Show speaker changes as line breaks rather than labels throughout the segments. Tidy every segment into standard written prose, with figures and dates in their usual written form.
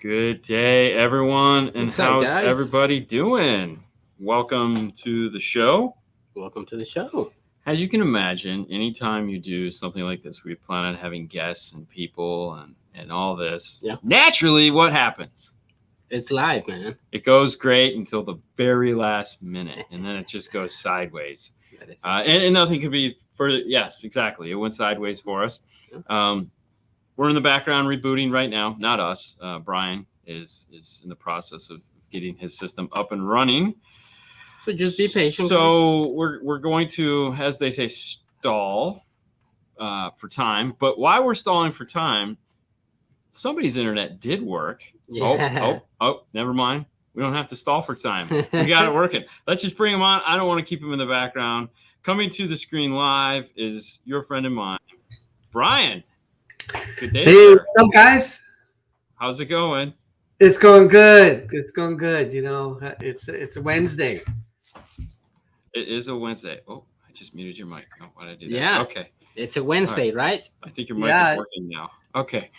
Good day, everyone, and
What's up,
how's
guys?
everybody doing? Welcome to the show.
Welcome to the show.
As you can imagine, anytime you do something like this, we plan on having guests and people and all this.
Yeah.
Naturally, what happens?
It's live, man.
It goes great until the very last minute, and then it just goes sideways. And nothing could be further. Yes, exactly. It went sideways for us. We're in the background rebooting right now. Not us. Bryan is in the process of getting his system up and running.
So just be patient.
So we're going to, as they say, stall for time. But while we're stalling for time, somebody's internet did work.
Yeah.
Oh, never mind. We don't have to stall for time. We got it working. Let's just bring him on. I don't want to keep him in the background. Coming to the screen live is your friend and mine, Bryan. Good day.
Hey, what's up, guys?
How's it going?
It's going good. It's going good. You know, it's a Wednesday.
It is a Wednesday. Oh, I just muted your mic. Oh, why did I do that?
Yeah.
Okay.
It's a Wednesday, right?
I think your mic is working now. Okay.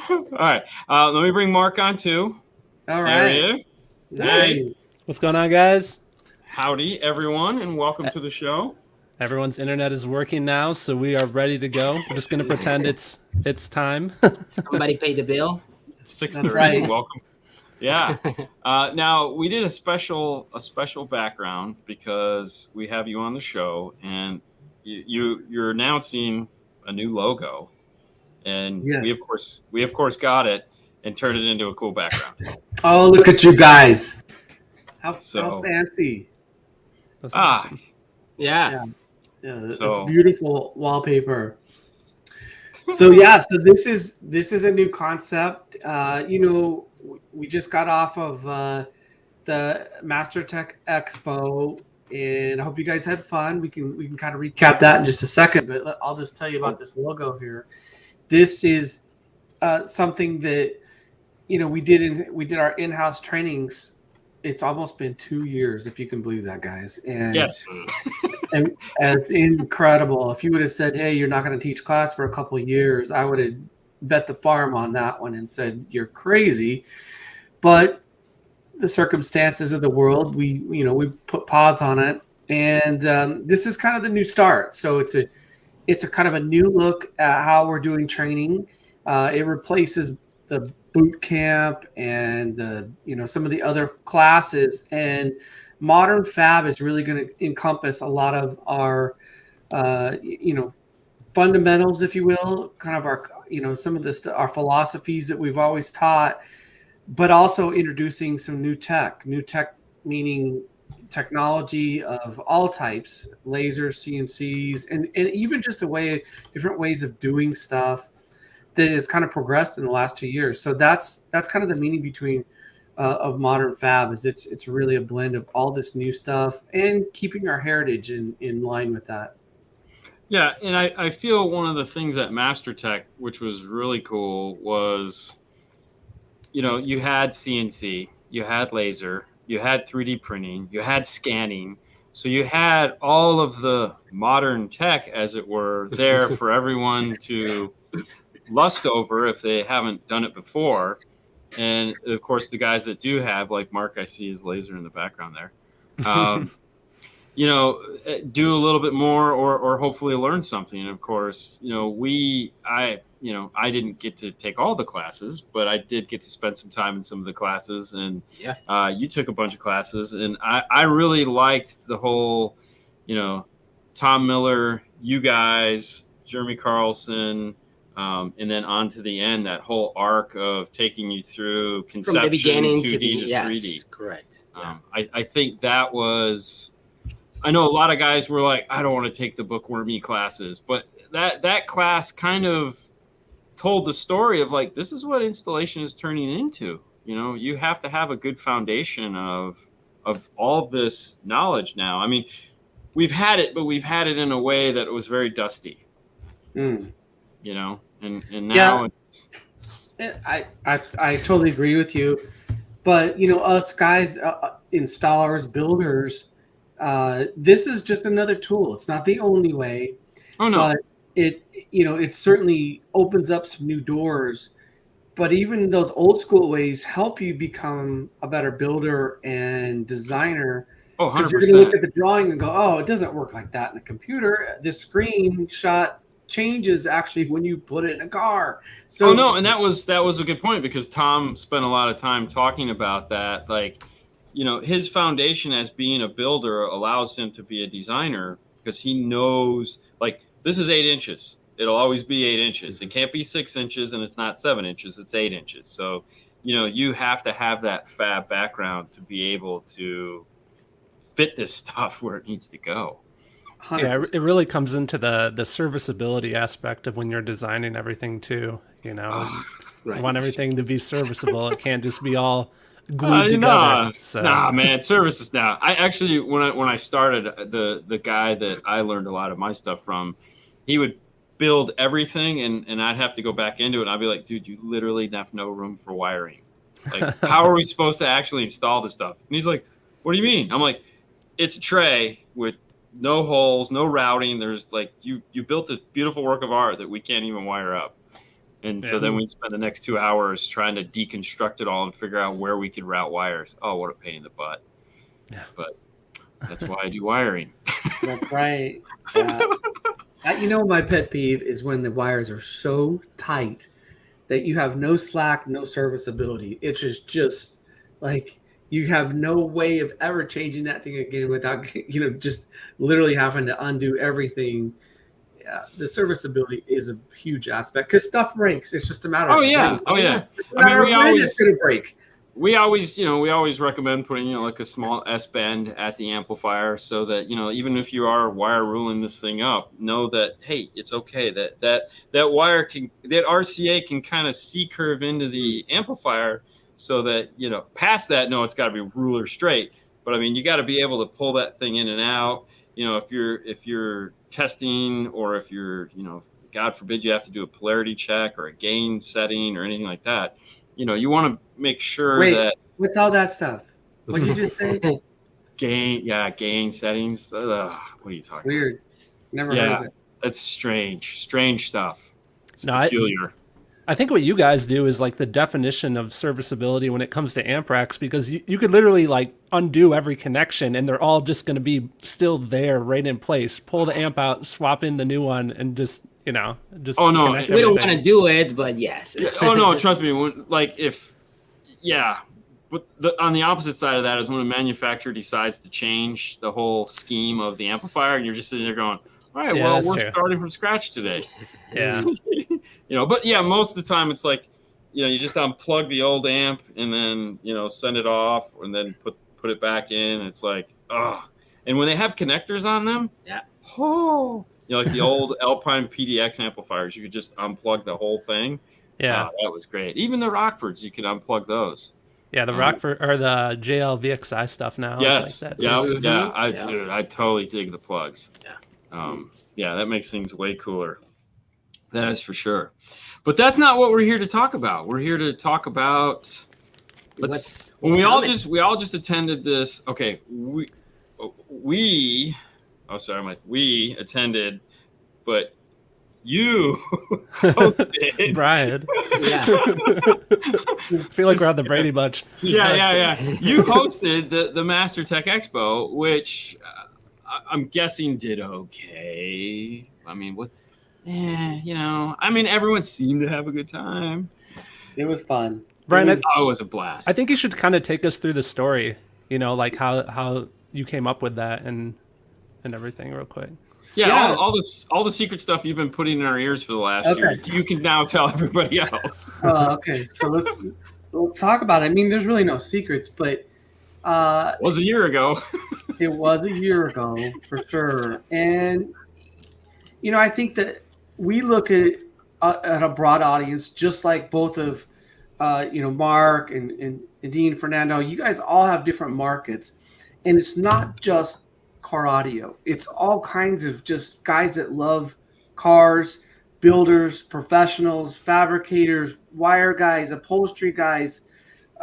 All right. Let me bring Mark on too.
All right.
Nice.
Hey.
What's going on, guys?
Howdy, everyone, and welcome to the show.
Everyone's internet is working now, so we are ready to go. We're just going to pretend it's time.
Somebody pay the bill.
6:30.
Right.
Welcome. Yeah. Now we did a special background because we have you on the show, and you're announcing a new logo, and
Yes.
we of course got it and turned it into a cool background.
Oh, look at you guys! How fancy!
That's awesome.
Yeah.
Yeah,
So-
it's beautiful wallpaper. So this is a new concept. We just got off of the Master Tech Expo, and I hope you guys had fun. We can kind of recap that in just a second, but I'll just tell you about this logo here. This is something that we did our in-house trainings. It's almost been 2 years, if you can believe that, guys. And
Yes.
and it's incredible. If you would have said, "Hey, you're not going to teach class for a couple of years," I would have bet the farm on that one and said, "You're crazy." But the circumstances of the world, we put pause on it, and this is kind of the new start. So it's a kind of a new look at how we're doing training. It replaces the boot camp and some of the other classes, and modern fab is really going to encompass a lot of our fundamentals, if you will, kind of our some of our philosophies that we've always taught, but also introducing some new tech meaning technology of all types, lasers, CNCs, and even just different ways of doing stuff that has kind of progressed in the last 2 years. So that's kind of the meaning between of modern fab is it's really a blend of all this new stuff and keeping our heritage in line with that.
Yeah, and I feel one of the things at Master Tech, which was really cool, was, you had CNC, you had laser, you had 3D printing, you had scanning. So you had all of the modern tech, as it were, there for everyone to lust over if they haven't done it before. And of course, the guys that do have, like Mark, I see his laser in the background there. Do a little bit more or hopefully learn something. And of course, I didn't get to take all the classes, but I did get to spend some time in some of the classes. And you took a bunch of classes, and I really liked the whole, Tom Miller, you guys, Jeremy Carlson, and then on to the end, that whole arc of taking you through conception,
from the beginning
2D to
yes,
3D.
Correct.
I think that was. I know a lot of guys were like, I don't want to take the bookwormy classes, but that class kind of told the story of like, this is what installation is turning into. You have to have a good foundation of all this knowledge now. I mean, we've had it, but we've had it in a way that it was very dusty. And now
I totally agree with you. But, us guys, installers, builders, this is just another tool. It's not the only way.
Oh, no.
But it certainly opens up some new doors. But even those old school ways help you become a better builder and designer.
Oh, 100%.
Because you're going to look at the drawing and go, oh, it doesn't work like that in a computer. This screenshot changes actually when you put it in a car. So
no, and that was a good point, because Tom spent a lot of time talking about that. Like, his foundation as being a builder allows him to be a designer, because he knows, like, this is 8 inches. It'll always be 8 inches. It can't be 6 inches, and it's not 7 inches. It's 8 inches. So, you have to have that fab background to be able to fit this stuff where it needs to go.
100%.
Yeah, it really comes into the serviceability aspect of when you're designing everything too. You want everything to be serviceable. It can't just be all glued together.
Nah, man, services. Nah, I actually, when I started, the guy that I learned a lot of my stuff from, he would build everything, and I'd have to go back into it. And I'd be like, dude, you literally have no room for wiring. Like, how are we supposed to actually install this stuff? And he's like, what do you mean? I'm like, it's a tray with no holes, no routing. There's like, you built this beautiful work of art that we can't even wire up. And so then we spent the next 2 hours trying to deconstruct it all and figure out where we could route wires. Oh, what a pain in the butt. Yeah. But that's why I do wiring.
That's right. My pet peeve is when the wires are so tight that you have no slack, no serviceability. It's just like, you have no way of ever changing that thing again without, just literally having to undo everything. Yeah, the serviceability is a huge aspect, because stuff breaks. It's just a matter of
Oh yeah.
I mean, it's going to break.
We always recommend putting, like a small S bend at the amplifier, so that, even if you are wire ruling this thing up, know that, hey, it's okay, that wire that RCA can kind of C curve into the amplifier, so that, past that, no, it's got to be ruler straight. But I mean, you got to be able to pull that thing in and out. If you're testing, or if you're, God forbid, you have to do a polarity check or a gain setting or anything like that, you want to make sure that.
What's all that stuff? What did you just say?
Gain settings. What are you talking
Weird. Never heard of it.
That's strange stuff. It's
No,
peculiar.
I think what you guys do is like the definition of serviceability when it comes to amp racks, because you could literally like undo every connection and they're all just going to be still there right in place. Pull the amp out, swap in the new one, and just connect everything.
We don't want to do it, but yes.
Oh no, trust me. But on the opposite side of that is when a manufacturer decides to change the whole scheme of the amplifier, and you're just sitting there going, all right, we're starting from scratch today.
Yeah.
But yeah, most of the time it's like, you just unplug the old amp and then, send it off and then put it back in. It's like, oh. And when they have connectors on them, like the old Alpine PDX amplifiers, you could just unplug the whole thing. Yeah. That was great. Even the Rockfords, you could unplug those.
Yeah, the Rockford or the JL VXI stuff now
Yes.
is like that too.
Yeah.
Yeah.
Dude, I totally dig the plugs.
Yeah.
Yeah, that makes things way cooler. That is for sure. But that's not what we're here to talk about. We're here to talk about.
What's
we all
coming?
just attended this. Okay, we we attended, but you hosted.
Bryan.
Yeah.
I feel like we're on the Brady Bunch.
Yeah. You hosted the Master Tech Expo, which I'm guessing did okay. I mean, what? I mean, everyone seemed to have a good time.
It was fun.
Bryan,
It was a blast.
I think you should kind of take us through the story, like how you came up with that and everything real quick.
Yeah. All the secret stuff you've been putting in our ears for the last year, you can now tell everybody else.
Okay, so let's talk about it. I mean, there's really no secrets, but
It was a year ago.
it was a year ago for sure. And I think that we look at a broad audience, just like both of Mark and Dean, Fernando. You guys all have different markets, and it's not just car audio. It's all kinds of just guys that love cars, builders, professionals, fabricators, wire guys, upholstery guys,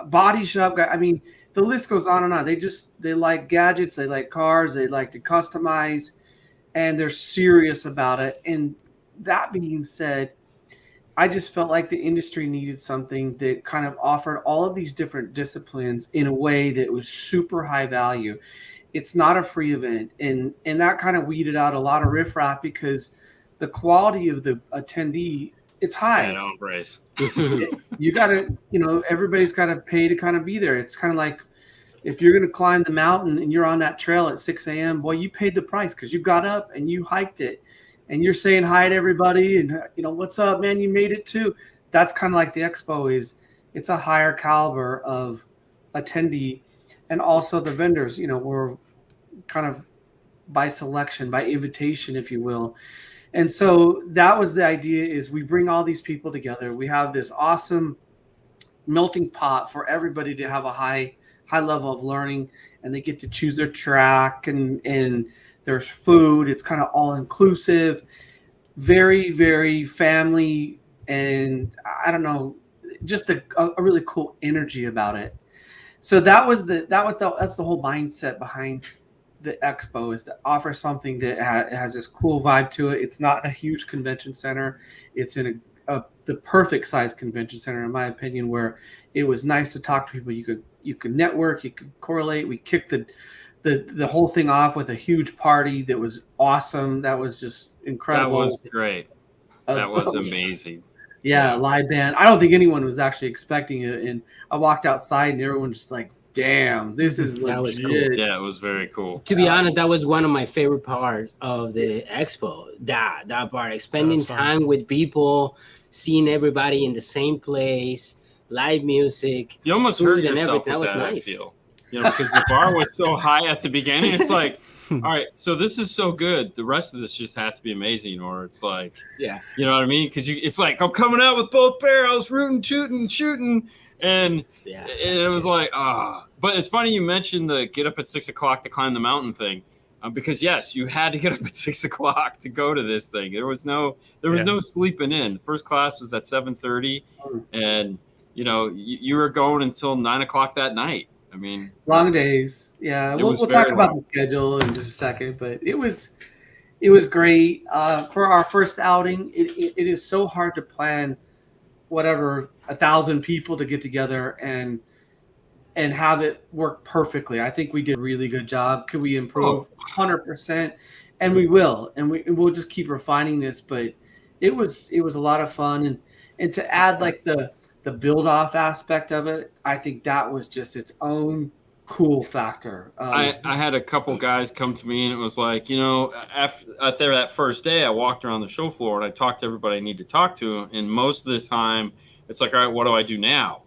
body shop guys. I mean, the list goes on and on. They like gadgets, they like cars, they like to customize, and they're serious about it. And that being said, I just felt like the industry needed something that kind of offered all of these different disciplines in a way that was super high value. It's not a free event, and that kind of weeded out a lot of riffraff because the quality of the attendee, it's high.
Don't embrace.
You got to, everybody's got to pay to kind of be there. It's kind of like if you're going to climb the mountain and you're on that trail at 6 a.m., boy, you paid the price because you got up and you hiked it, and you're saying hi to everybody and what's up, man, you made it too. That's kind of like the expo is. It's a higher caliber of attendee. And also the vendors, were kind of by selection, by invitation, if you will. And so that was the idea, is we bring all these people together. We have this awesome melting pot for everybody to have a high level of learning, and they get to choose their track, and there's food. It's kind of all inclusive, very, very family. And I don't know, just a really cool energy about it. So that's the whole mindset behind the expo, is to offer something that has this cool vibe to it. It's not a huge convention center. It's in the perfect size convention center, in my opinion, where it was nice to talk to people. You could network, you could correlate. We kicked the whole thing off with a huge party that was awesome. That was just incredible.
That was great. That was amazing.
Yeah, live band. I don't think anyone was actually expecting it, and I walked outside and everyone just like, "Damn, this is legit."
That was cool.
Yeah, it was very cool.
To be honest, that was one of my favorite parts of the expo. That part, like spending time with people, seeing everybody in the same place, live music.
You almost hurt
and
yourself
everything.
with
That was
that,
nice.
I feel. Because the bar was so high at the beginning. It's like, all right, so this is so good. The rest of this just has to be amazing, or it's like,
yeah,
you know what I mean? Because it's like, I'm coming out with both barrels, rooting, tooting, shooting, and it was like, But it's funny you mentioned the get up at 6 o'clock to climb the mountain thing, because yes, you had to get up at 6 o'clock to go to this thing. There was no sleeping in. First class was at 7:30, and you were going until 9 o'clock that night. I mean,
long days. Yeah, we'll talk about the schedule in just a second, but it was great for our first outing. It is so hard to plan 1,000 people to get together and have it work perfectly. I think we did a really good job. Could we improve? 100%, and we will, and we'll just keep refining this. But it was a lot of fun, and to add like the build off aspect of it, I think that was just its own cool factor.
I had a couple guys come to me, and it was like, after that first day, I walked around the show floor and I talked to everybody I need to talk to, and most of the time it's like, all right, what do I do now?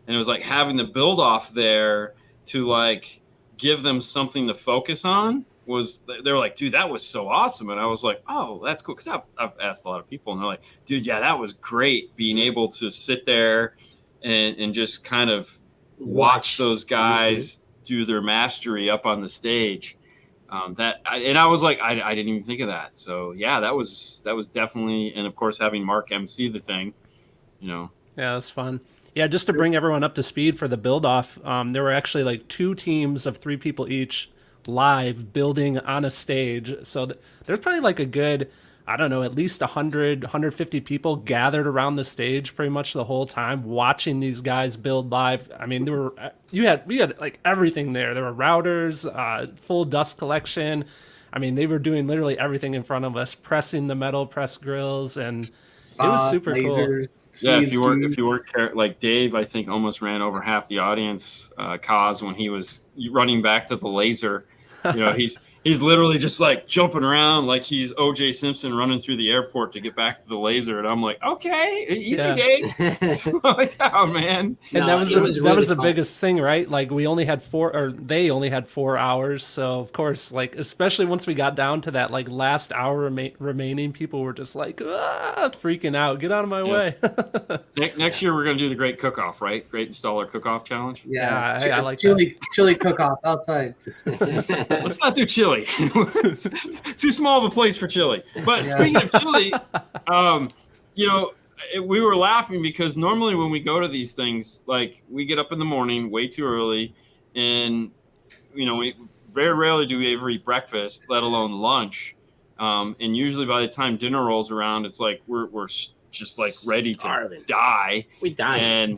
And it was like having the build off there to like give them something to focus on. They were like, dude, that was so awesome. And I was like, oh, that's cool. Because I've asked a lot of people, and they're like, dude, yeah, that was great being able to sit there and just kind of watch those guys do their mastery up on the stage. I was like, I didn't even think of that. So yeah, that was definitely, and of course having Mark MC the thing, Yeah,
that's fun. Yeah, just to bring everyone up to speed for the build off, there were actually like 2 teams of 3 people each live building on a stage. So there's probably like a good, I don't know, at least 100, 150 people gathered around the stage pretty much the whole time watching these guys build live. I mean, we had like everything there. There were routers, full dust collection. I mean, they were doing literally everything in front of us, pressing the metal press grills, and it was super cool.
Yeah, if you work like Dave, I think almost ran over half the audience. Cause when he was running back to the laser, he's literally just like jumping around like he's O.J. Simpson running through the airport to get back to the laser, and I'm like, okay, easy, Dave, slow down, man.
And that was the biggest thing, right? Like they only had 4 hours, so of course, like especially once we got down to that like last hour remaining, people were just like freaking out, get out of my way.
Next year we're gonna do the Great Cook-Off, right? Great Installer Cook-Off Challenge.
Yeah,
I like
chili cook-off outside.
Let's not do chili. It's too small of a place for chili. But speaking of chili, we were laughing because normally when we go to these things, like we get up in the morning way too early, and we very rarely do we ever eat breakfast, let alone lunch. And usually by the time dinner rolls around, it's like we're just like ready to die.
We die.
And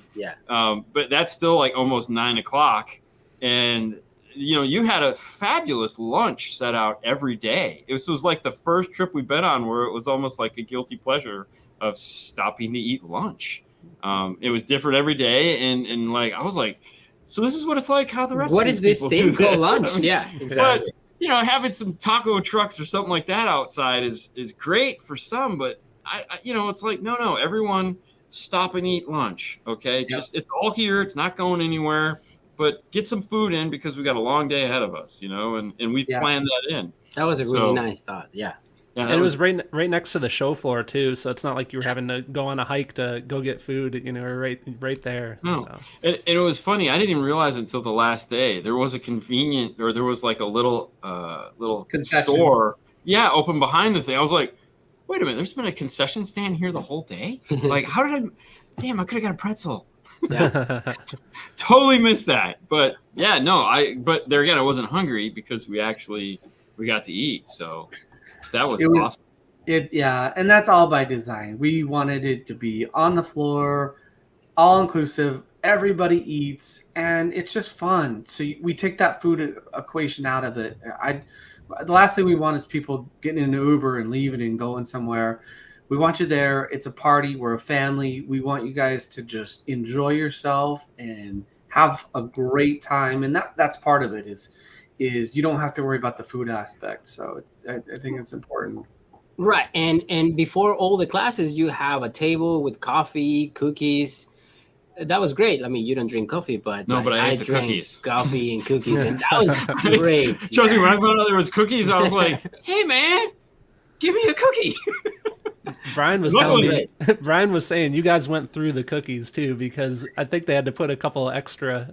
but that's still like almost 9 o'clock, and you had a fabulous lunch set out every day. This was like the first trip we've been on where it was almost like a guilty pleasure of stopping to eat lunch. It was different every day, and like I was like, so this is what it's like how the rest of these people do this.
What is this thing called lunch? Yeah, exactly.
But having some taco trucks or something like that outside is great for some, but I it's like no, everyone stop and eat lunch, okay? Just it's all here, it's not going anywhere. But get some food in because we got a long day ahead of us, and we've planned that in.
That was a really nice thought. Yeah.
And it was right next to the show floor too, so it's not like you were having to go on a hike to go get food, right there.
No,
so.
And it was funny. I didn't even realize until the last day there was there was like a little
concession
store, open behind the thing. I was like, wait a minute, there's been a concession stand here the whole day. Like, how did I could have got a pretzel. Yeah. Totally missed that, but but there again, I wasn't hungry because we got to eat, so that was awesome.
And that's all by design. We wanted it to be on the floor, all inclusive. Everybody eats, and it's just fun. So we take that food equation out of it. The last thing we want is people getting in an Uber and leaving and going somewhere. We want you there. It's a party. We're a family. We want you guys to just enjoy yourself and have a great time. And that's part of it is you don't have to worry about the food aspect. So I think it's important.
Right. And before all the classes, you have a table with coffee, cookies. That was great. I mean, you don't drink coffee, but
no, but I ate the
drank
cookies.
Coffee and cookies, and that was great.
Trust me, when I found out there was cookies, I was like, hey, man, give me a cookie.
Brian was telling me. Brian was saying you guys went through the cookies too because I think they had to put a couple extra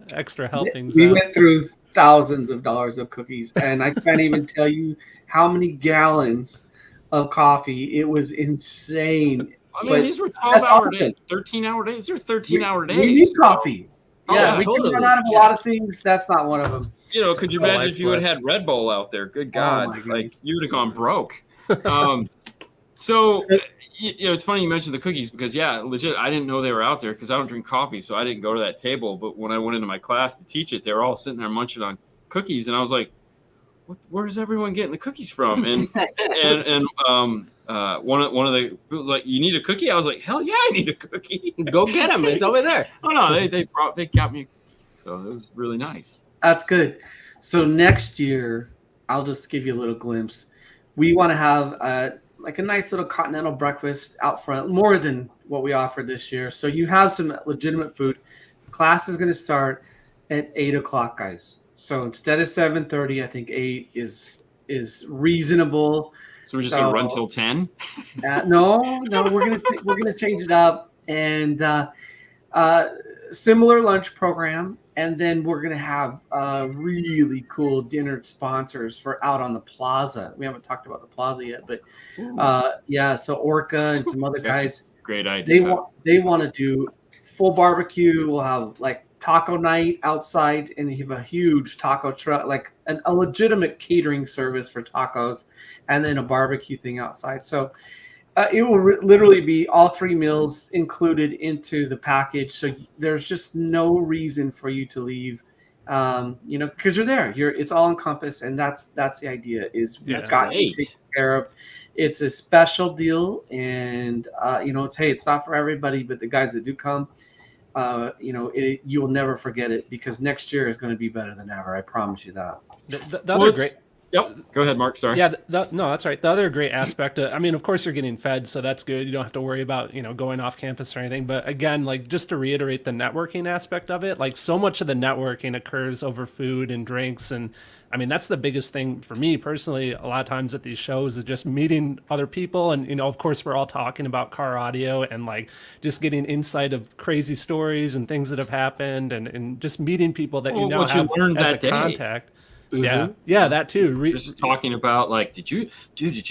helpings.
We went through thousands of dollars of cookies, and I can't even tell you how many gallons of coffee. It was insane.
I mean, these were 12-hour days, 13-hour days. They're 13-hour days.
We need coffee. Yeah, we
totally.
can run out of a lot of things. That's not one of them.
Could you imagine if you had Red Bull out there? Good God, like you would have gone broke. So, it's funny you mentioned the cookies because, legit, I didn't know they were out there because I don't drink coffee, so I didn't go to that table. But when I went into my class to teach it, they were all sitting there munching on cookies, and I was like, "Where's everyone getting the cookies from?" And one of the people was like, "You need a cookie?" I was like, "Hell yeah, I need a cookie!
Go get them! It's over there."
Oh no, they got me, so it was really nice.
That's good. So next year, I'll just give you a little glimpse. We want to have like a nice little continental breakfast out front, more than what we offered this year. So you have some legitimate food. Class is going to start at 8 o'clock, guys. So instead of 7:30, I think 8 is reasonable.
So we're just going to run till 10?
No, we're gonna change it up. And similar lunch program, and then we're gonna have really cool dinner sponsors for out on the plaza. We haven't talked about the plaza yet, but yeah. So Orca and some other guys,
great idea.
They want to do full barbecue. We'll have like taco night outside, and you have a huge taco truck, like a legitimate catering service for tacos, and then a barbecue thing outside. So it will literally be all 3 meals included into the package. So there's just no reason for you to leave, because you're there. It's all encompassed, and that's the idea. Is we've got you taken care of. It's a special deal, and it's not for everybody, but the guys that do come, you will never forget it, because next year is going to be better than ever. I promise you that.
The other great.
Yep. Go ahead, Mark. Sorry.
Yeah. No, that's right. The other great aspect, I mean, of course you're getting fed, so that's good. You don't have to worry about, going off campus or anything. But again, like, just to reiterate the networking aspect of it, like, so much of the networking occurs over food and drinks. And I mean, that's the biggest thing for me personally. A lot of times at these shows is just meeting other people. And, of course we're all talking about car audio and like just getting insight of crazy stories and things that have happened, and just meeting people that now have as a contact. Mm-hmm. Yeah, that too.
Just talking about like, did you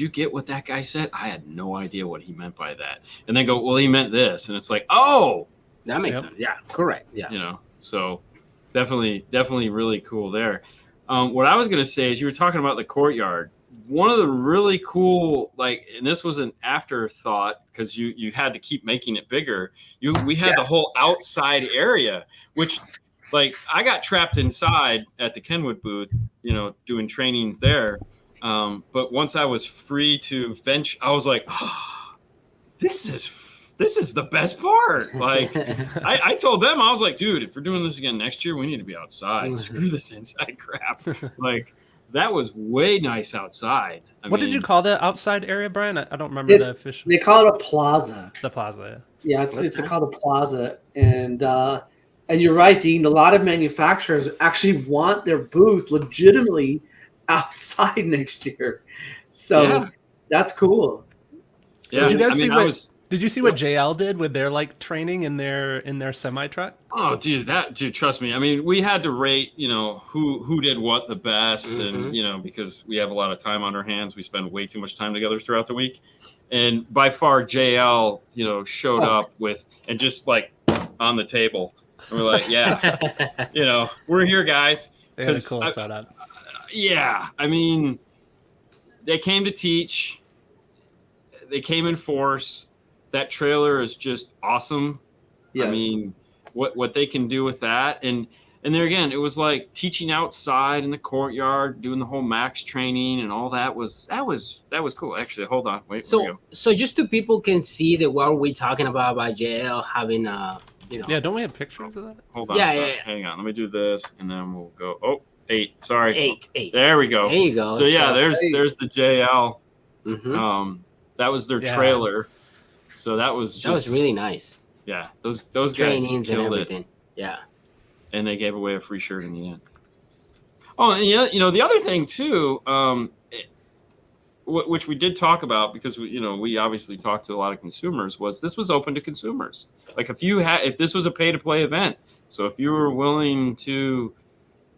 get what that guy said? I had no idea what he meant by that. And then go, well, he meant this, and it's like, oh,
that makes sense. Yeah, correct. Yeah,
so definitely really cool there. What I was gonna say is, you were talking about the courtyard. One of the really cool, like, and this was an afterthought because you had to keep making it bigger. We had the whole outside area, which, like, I got trapped inside at the Kenwood booth, doing trainings there. But once I was free to venture, I was like, oh, this is the best part. Like, I told them, I was like, dude, if we're doing this again next year, we need to be outside. Screw this inside crap. Like, that was way nice outside.
What did you call the outside area, Brian? I don't remember the official.
They call it a plaza.
The plaza.
Yeah, it's called a plaza, and you're right, Dean. A lot of manufacturers actually want their booth legitimately outside next year, so that's cool. So,
yeah,
did you guys see Did you see what JL did with their like training in their semi truck?
Oh, dude, trust me. I mean, we had to rate, who did what the best, and because we have a lot of time on our hands, we spend way too much time together throughout the week, and by far JL, showed up with, and just like on the table. And we're like, yeah, we're here, guys.
They had a cool setup.
Yeah, I mean, they came to teach. They came in force. That trailer is just awesome. Yes. I mean, what they can do with that, and there again, it was like teaching outside in the courtyard, doing the whole max training, and all that was cool. Actually, hold on, wait.
So just so people can see that what we're talking about JL having
Yeah, don't we have pictures of that?
Hold on. Yeah. Hang on. Let me do this, and then we'll go. Oh, 8. Sorry.
8.
There we go.
There you go.
So yeah, there's the JL. Mm-hmm. That was their trailer. So that was
really nice.
Yeah, those guys killed
and everything.
It.
Yeah. And
they gave away a free shirt in the end. Oh, and the other thing too, which we did talk about, because we obviously talked to a lot of consumers, was this was open to consumers. Like, if this was a pay to play event, so if you were willing to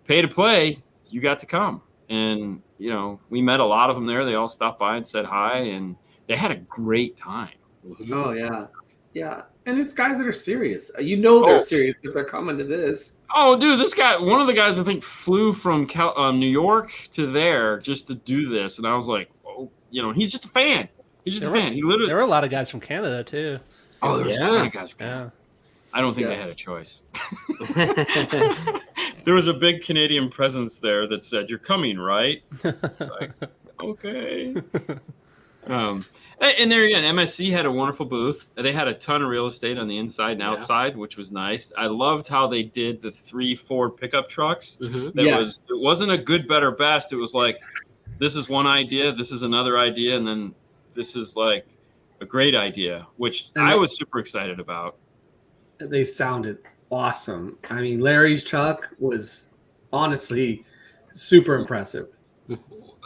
pay to play, you got to come. And we met a lot of them there. They all stopped by and said hi, and they had a great time.
Oh yeah, and it's guys that are serious. They're serious if they're coming to this.
Oh, dude, this guy, one of the guys, I think, flew from New York to there just to do this, and I was like, oh, he's just a fan. He's just a fan.
There were a lot of guys from Canada too.
Oh, there was a ton of guys from Canada. I don't think they had a choice. There was a big Canadian presence there that said, "You're coming, right?" Like, okay. And there again, MSC had a wonderful booth. They had a ton of real estate on the inside and outside, which was nice. I loved how they did the 3 Ford pickup trucks. Mm-hmm. It wasn't a good, better, best. It was like, this is one idea, this is another idea, and then this is like a great idea, which I was super excited about.
They sounded awesome. I mean, Larry's truck was honestly super impressive.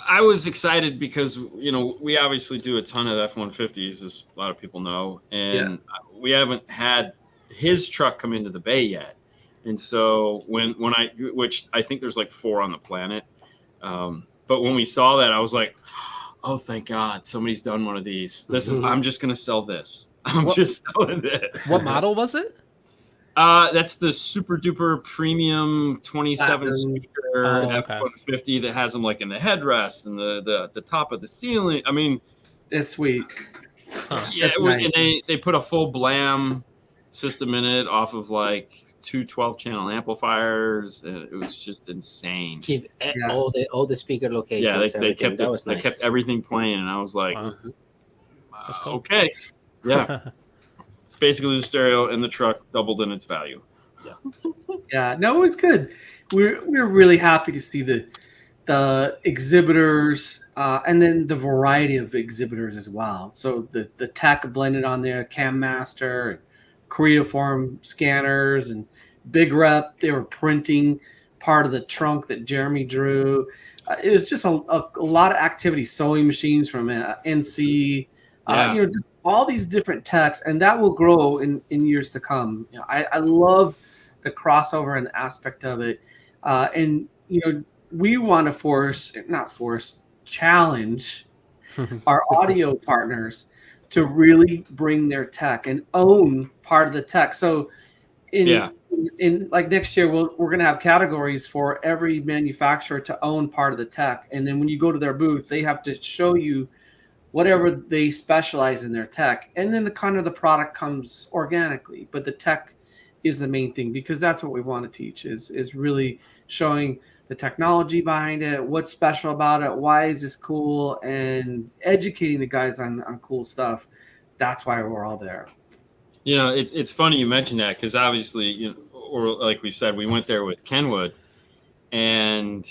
I was excited because, we obviously do a ton of F-150s, as a lot of people know, and we haven't had his truck come into the bay yet. And so which I think there's like 4 on the planet. But when we saw that, I was like, oh, thank God somebody's done one of these. I'm just going to sell this. Just selling this.
What model was it?
That's the super duper premium 27 speaker F-150 that has them like in the headrest and the top of the ceiling. I mean,
it's sweet.
Yeah, nice. And they put a full blam system in it off of like 2 12-channel amplifiers. And it was just insane.
Keep all the speaker locations.
Yeah, they kept nice. They kept everything playing, and I was like,
that's cool.
Okay, yeah. Basically, the stereo in the truck doubled in its value.
Yeah, no, it was good. We're really happy to see the exhibitors and then the variety of exhibitors as well. So the tech blended on there, Cam Master, Koreaform scanners, and Big Rep. They were printing part of the trunk that Jeremy drew. It was just a lot of activity. Sewing machines from NC. Just all these different techs, and that will grow in years to come. I love the crossover and aspect of it, and we want to challenge our audio partners to really bring their tech and own part of the tech. So in like next year, we're going to have categories for every manufacturer to own part of the tech, and then when you go to their booth, they have to show you whatever they specialize in their tech, and then the product comes organically, but the tech is the main thing, because that's what we want to teach is really showing the technology behind it, what's special about it, why is this cool, and educating the guys on cool stuff. That's why we're all there.
It's funny you mentioned that, because obviously, or like we said, we went there with Kenwood, and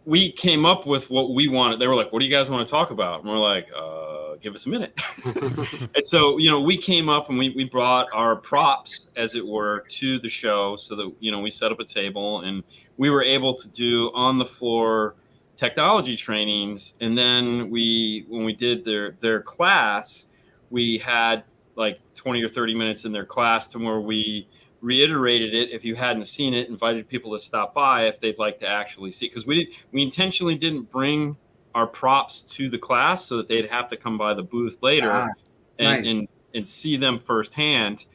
we came up with what we wanted. They were like, what do you guys want to talk about? And we're like, give us a minute. And so, we came up and we brought our props, as it were, to the show, so that, we set up a table and we were able to do on the floor technology trainings. And then when we did their class, we had like 20 or 30 minutes in their class to where we reiterated it. If you hadn't seen it, invited people to stop by if they'd like to actually see it, because we intentionally didn't bring our props to the class so that they'd have to come by the booth later and see them firsthand.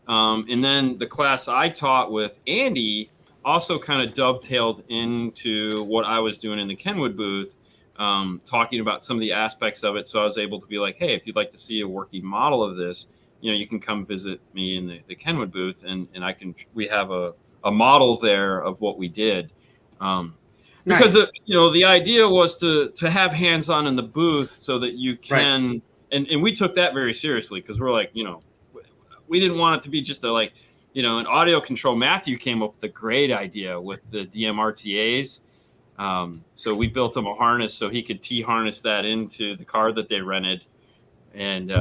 And then the class I taught with Andy also kind of dovetailed into what I was doing in the Kenwood booth, talking about some of the aspects of it. So I was able to be like, hey, if you'd like to see a working model of this, you can come visit me in the Kenwood booth, and we have a model there of what we did. Because the idea was to have hands-on in the booth so that you can, and we took that very seriously, because we're like, we didn't want it to be just an audio control. Matthew came up with a great idea with the DMRTAs. So we built him a harness so he could T-harness that into the car that they rented, and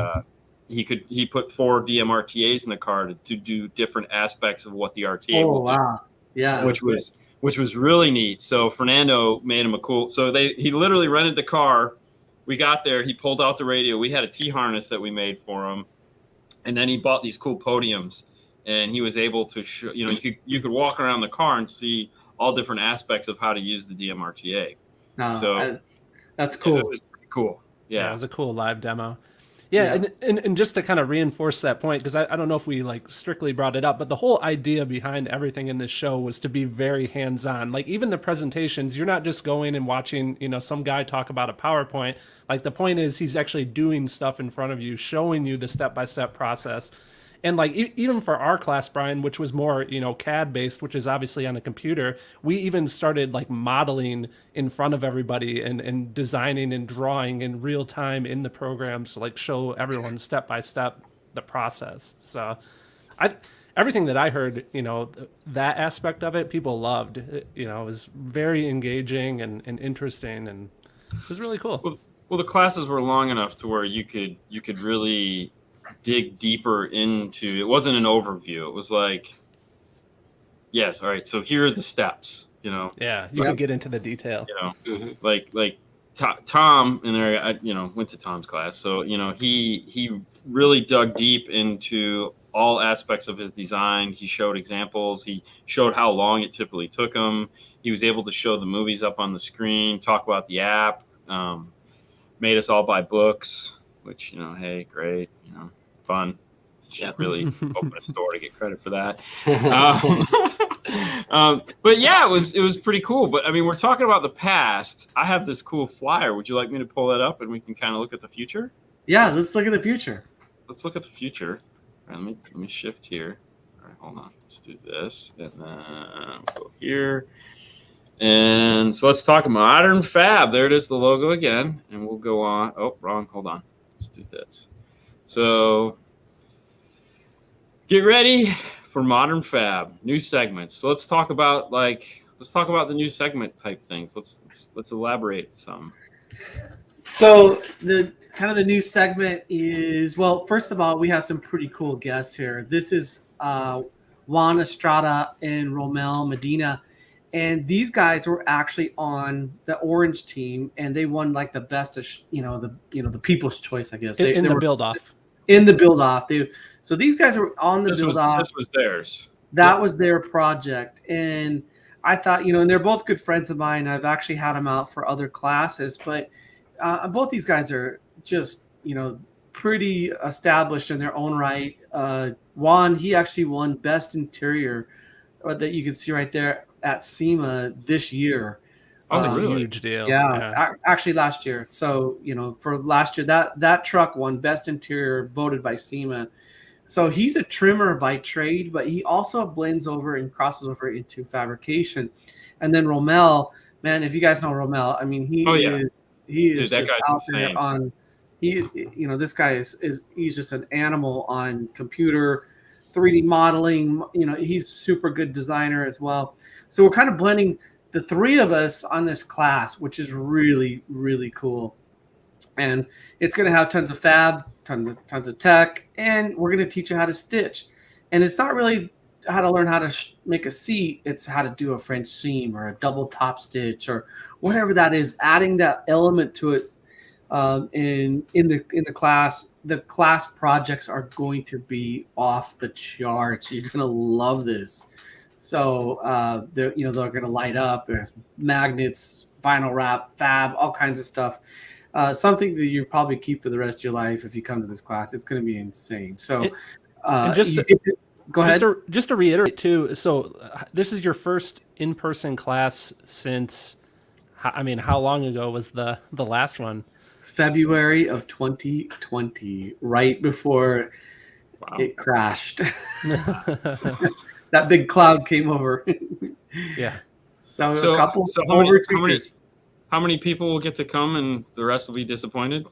he put 4 DMRTAs in the car to do different aspects of what the RTA will do.
Wow. Yeah.
Which was really neat. So Fernando made him he literally rented the car. We got there, he pulled out the radio. We had a T-harness that we made for him. And then he bought these cool podiums, and he was able to show, you could walk around the car and see all different aspects of how to use the DMRTA.
That's cool.
It was pretty cool. Yeah.
It was a cool live demo. Yeah. And just to kind of reinforce that point, because I don't know if we strictly brought it up, but the whole idea behind everything in this show was to be very hands-on. Like, even the presentations, you're not just going and watching, some guy talk about a PowerPoint. Like, the point is he's actually doing stuff in front of you, showing you the step-by-step process. And even for our class, Bryan, which was more, CAD based, which is obviously on a computer, we even started modeling in front of everybody and designing and drawing in real time in the programs to show everyone step by step the process. So everything that I heard, that aspect of it, people loved. It was very engaging and interesting, and it was really cool.
Well, the classes were long enough to where you could really dig deeper into. It wasn't an overview. It was like, yes, all right, so here are the steps.
Yeah, you could get into the detail.
Like Tom in there. I went to Tom's class, so he really dug deep into all aspects of his design. He showed examples. He showed how long it typically took him. He was able to show the movies up on the screen, talk about the app, made us all buy books, which, hey, great, fun. Should really open a store to get credit for that. But yeah, it was pretty cool. But I mean, we're talking about the past. I have this cool flyer. Would you like me to pull that up and we can kind of look at the future?
Yeah, let's look at the future.
Let's look at the future. All right, let me shift here. All right, hold on. Let's do this, and then go here. And so let's talk Modern Fab. There it is, the logo again, and we'll go on. Oh, wrong. Hold on. Let's do this. So get ready for Modern Fab, new segments. So let's talk about the new segment type things. Let's elaborate some.
So the kind of the new segment is, well, first of all, we have some pretty cool guests here. This is Juan Estrada and Romel Medina, and these guys were actually on the Orange team, and they won like the best of the People's Choice, I guess.
In the build off.
In the build off, so these guys were on the build off.
This was theirs.
That was their project, and I thought, and they're both good friends of mine. I've actually had them out for other classes, but both these guys are just, pretty established in their own right. Juan, he actually won Best Interior that you can see right there at SEMA this year.
Oh,
That's a
really?
huge deal.
Yeah, actually last year. So, for last year, that truck won Best Interior voted by SEMA. So he's a trimmer by trade, but he also blends over and crosses over into fabrication. And then Romel, man, if you guys know Romel, I mean, he is
that
just
guy's
out
insane.
there on this guy is he's just an animal on computer, 3D modeling. He's super good designer as well. So we're kind of blending the three of us on this class, which is really, really cool. And it's going to have tons of fab, tons of tech, and we're going to teach you how to stitch. And it's not really how to learn how to make a seat. It's how to do a French seam or a double top stitch or whatever that is, adding that element to it. In the class, the class projects are going to be off the charts. You're going to love this. So they're going to light up. There's magnets, vinyl wrap, fab, all kinds of stuff. Something that you probably keep for the rest of your life if you come to this class. It's going to be insane. So go ahead.
Just to reiterate too. So this is your first in-person class since, how long ago was the last one?
February of 2020, right before it crashed. That big cloud came over.
Yeah.
So
how many people will get to come and the rest will be disappointed?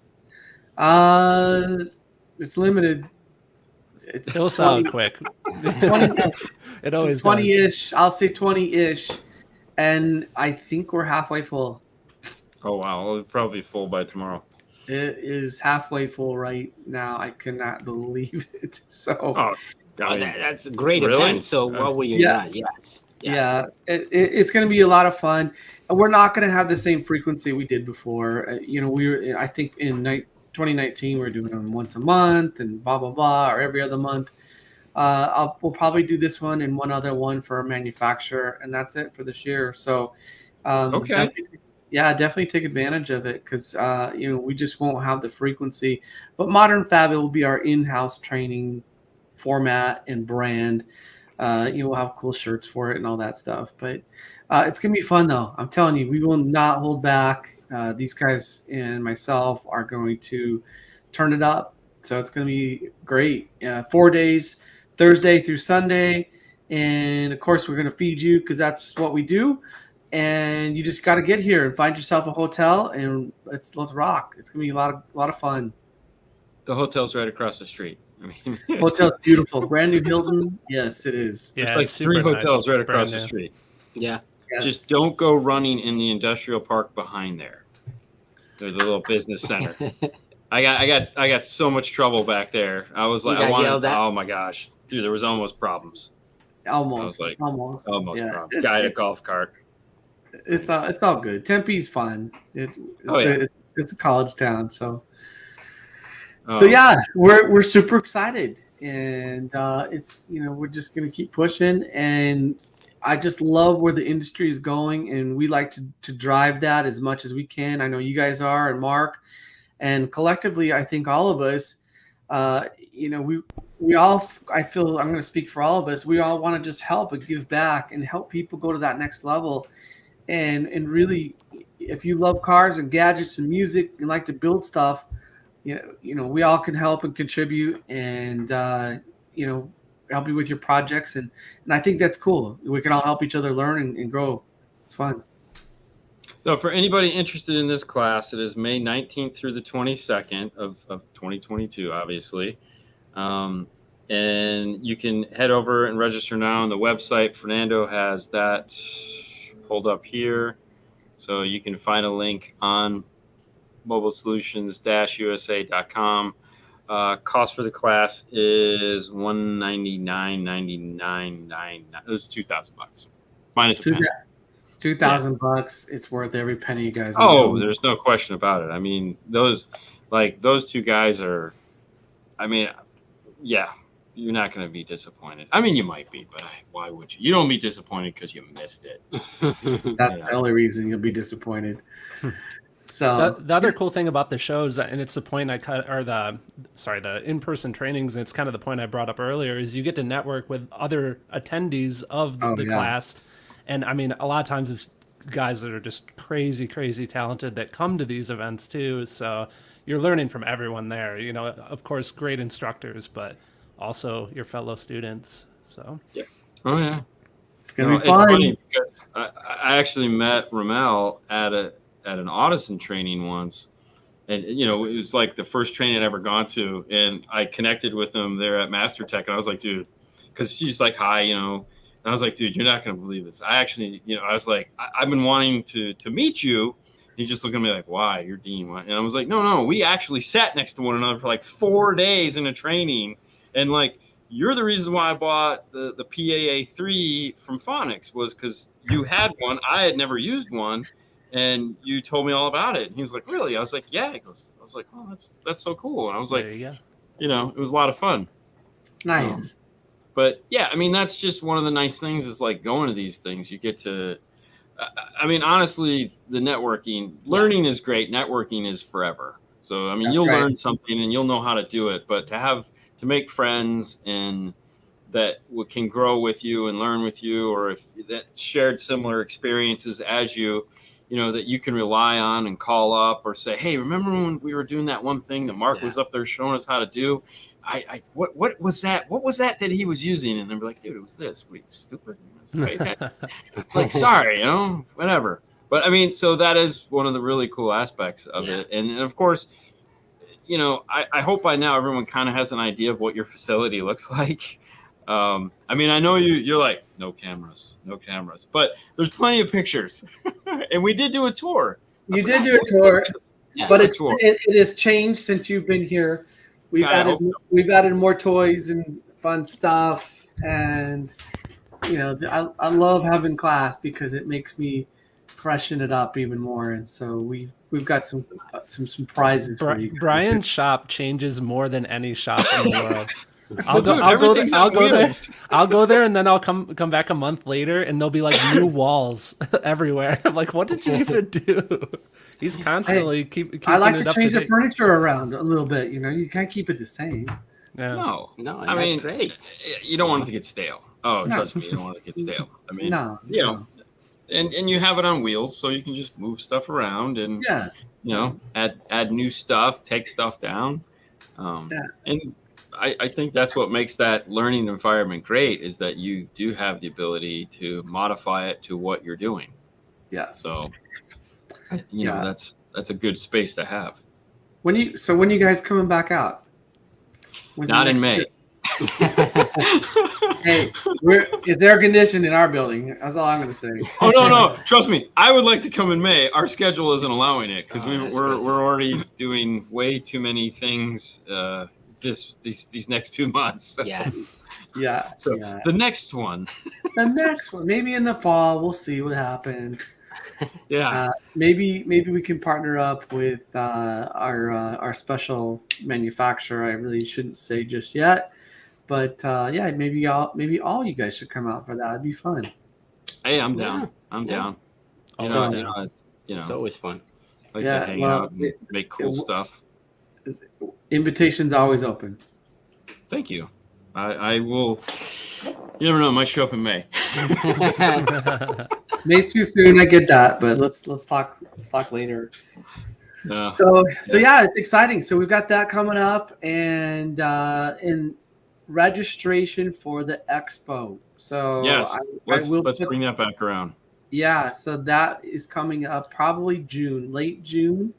It's limited.
It'll sound quick.
20,
It always
20-ish. I'll say 20-ish, and I think we're halfway full.
Oh wow, it'll probably be full by tomorrow.
It is halfway full right now. I cannot believe it.
Oh,
that's a great
really?
event. So what were you not? Yes.
Yeah, it's going to be a lot of fun. We're not going to have the same frequency we did before. I think in 2019 we're doing them once a month and blah blah blah, or every other month. We'll probably do this one and one other one for a manufacturer, and that's it for this year. So,
okay.
Definitely take advantage of it because we just won't have the frequency. But Modern Fab, it will be our in-house training format and brand. We'll have cool shirts for it and all that stuff. But it's gonna be fun though. I'm telling you, we will not hold back. These guys and myself are going to turn it up. So it's gonna be great. 4 days, Thursday through Sunday, and of course we're gonna feed you because that's what we do. And you just got to get here and find yourself a hotel, and let's rock. It's gonna be a lot of fun.
The hotel's right across the street.
Hotel's beautiful, brand new Hilton. Yes, it is.
Yeah,
There's like 3 hotels right across the
new.
street.
Yeah.
Yes.
Just don't go running in the industrial park behind there. There's a little business center. I got so much trouble back there. I was like, oh my gosh, dude, there was almost problems.
Almost.
Yeah.
Yeah.
Guy in a golf cart.
It's all good. Tempe's fun. It's a college town, so So yeah, we're super excited, and it's we're just gonna keep pushing, and I just love where the industry is going, and we like to drive that as much as we can. I know you guys are, and Mark, and collectively, I think all of us, we all. I feel I'm going to speak for all of us. We all want to just help and give back and help people go to that next level, and really, if you love cars and gadgets and music and like to build stuff, we all can help and contribute, and help you with your projects, and I think that's cool. We can all help each other learn and grow. It's fun.
So for anybody interested in this class, it is May 19th through the 22nd of 2022, obviously. And you can head over and register now on the website. Fernando has that pulled up here. So you can find a link on mobilesolutions-usa.com. Cost for the class is $199.99. It was $2,000 minus a penny.
$2,000. It's worth every penny, you guys.
Oh, there's no question about it. I mean, those two guys are. I mean, yeah, you're not going to be disappointed. I mean, you might be, but why would you? You don't be disappointed because you missed it.
That's the only reason you'll be disappointed. So
the other cool thing about the shows, and it's the point the in-person trainings, and it's kind of the point I brought up earlier, is you get to network with other attendees of the class. And I mean, a lot of times it's guys that are just crazy, crazy talented that come to these events too. So you're learning from everyone there. Of course, great instructors, but also your fellow students. So
yeah, oh yeah,
it's gonna be fun.
It's funny because I actually met Ramel at an Audison training once, and it was like the first training I'd ever gone to, and I connected with him there at Master Tech, and I was like, dude, because she's like, hi, And I was like, dude, you're not going to believe this. I actually, I was like, I've been wanting to meet you. He's just looking at me like, why? You're Dean. Why? And I was like, no. We actually sat next to one another for like 4 days in a training. And like, you're the reason why I bought the PAA3 from Phonics was because you had one. I had never used one. And you told me all about it. And he was like, really? I was like, yeah. I was like, oh, that's so cool. And I was like, it was a lot of fun.
Nice.
But yeah, I mean, that's just one of the nice things is like going to these things. You get to, I mean, honestly, the networking, learning is great. Networking is forever. So, I mean, you'll learn something and you'll know how to do it. But to make friends and that can grow with you and learn with you, or if that shared similar experiences as you, that you can rely on and call up or say, hey, remember when we were doing that one thing that Mark was up there showing us how to do? What was that? What was that he was using? And they'll be like, dude, it was this. What are you, stupid? It's like, sorry, whatever. But I mean, so that is one of the really cool aspects of it. And of course, I hope by now everyone kind of has an idea of what your facility looks like. I mean, I know you're like, no cameras, but there's plenty of pictures. And we did do a tour.
You did do a tour, but it has changed since you've been here. We've added more toys and fun stuff, and I love having class because it makes me freshen it up even more. And so we've got some prizes for you.
Bryan's shop changes more than any shop in the world. I'll go there, and then I'll come back a month later, and there'll be like new walls everywhere. I'm like, what did you even do? He's constantly keeping
I like
it
to
up
change
to
the furniture around a little bit. You can't keep it the same.
Yeah.
No,
I mean, great.
You don't want it to get stale. Oh, trust me, you don't want it to get stale. I mean, and you have it on wheels, so you can just move stuff around and add new stuff, take stuff down, and I think that's what makes that learning environment great is that you do have the ability to modify it to what you're doing.
Yeah.
So, that's a good space to have.
When you guys coming back out?
Not in May.
Hey, it's air conditioned in our building. That's all I'm going to say.
Oh no! Trust me, I would like to come in May. Our schedule isn't allowing it because we're already doing way too many things. These next 2 months.
Yes.
Yeah.
So the next one.
Maybe in the fall. We'll see what happens.
Yeah.
Maybe we can partner up with our special manufacturer. I really shouldn't say just yet, but yeah, maybe all you guys should come out for that. It'd be fun.
Hey, I'm
Yeah.
down. I'm
Yeah.
down. You
Always
know,
down.
It's always fun.
like
Yeah,
to hang
well,
out and make cool stuff.
Invitation's always open.
Thank you. I will. You never know. It might show up in May.
May's too soon. I get that, but let's talk later. So yeah, it's exciting. So we've got that coming up, and in registration for the expo. So
yes, let's
put,
bring that back around.
Yeah, so that is coming up probably late June.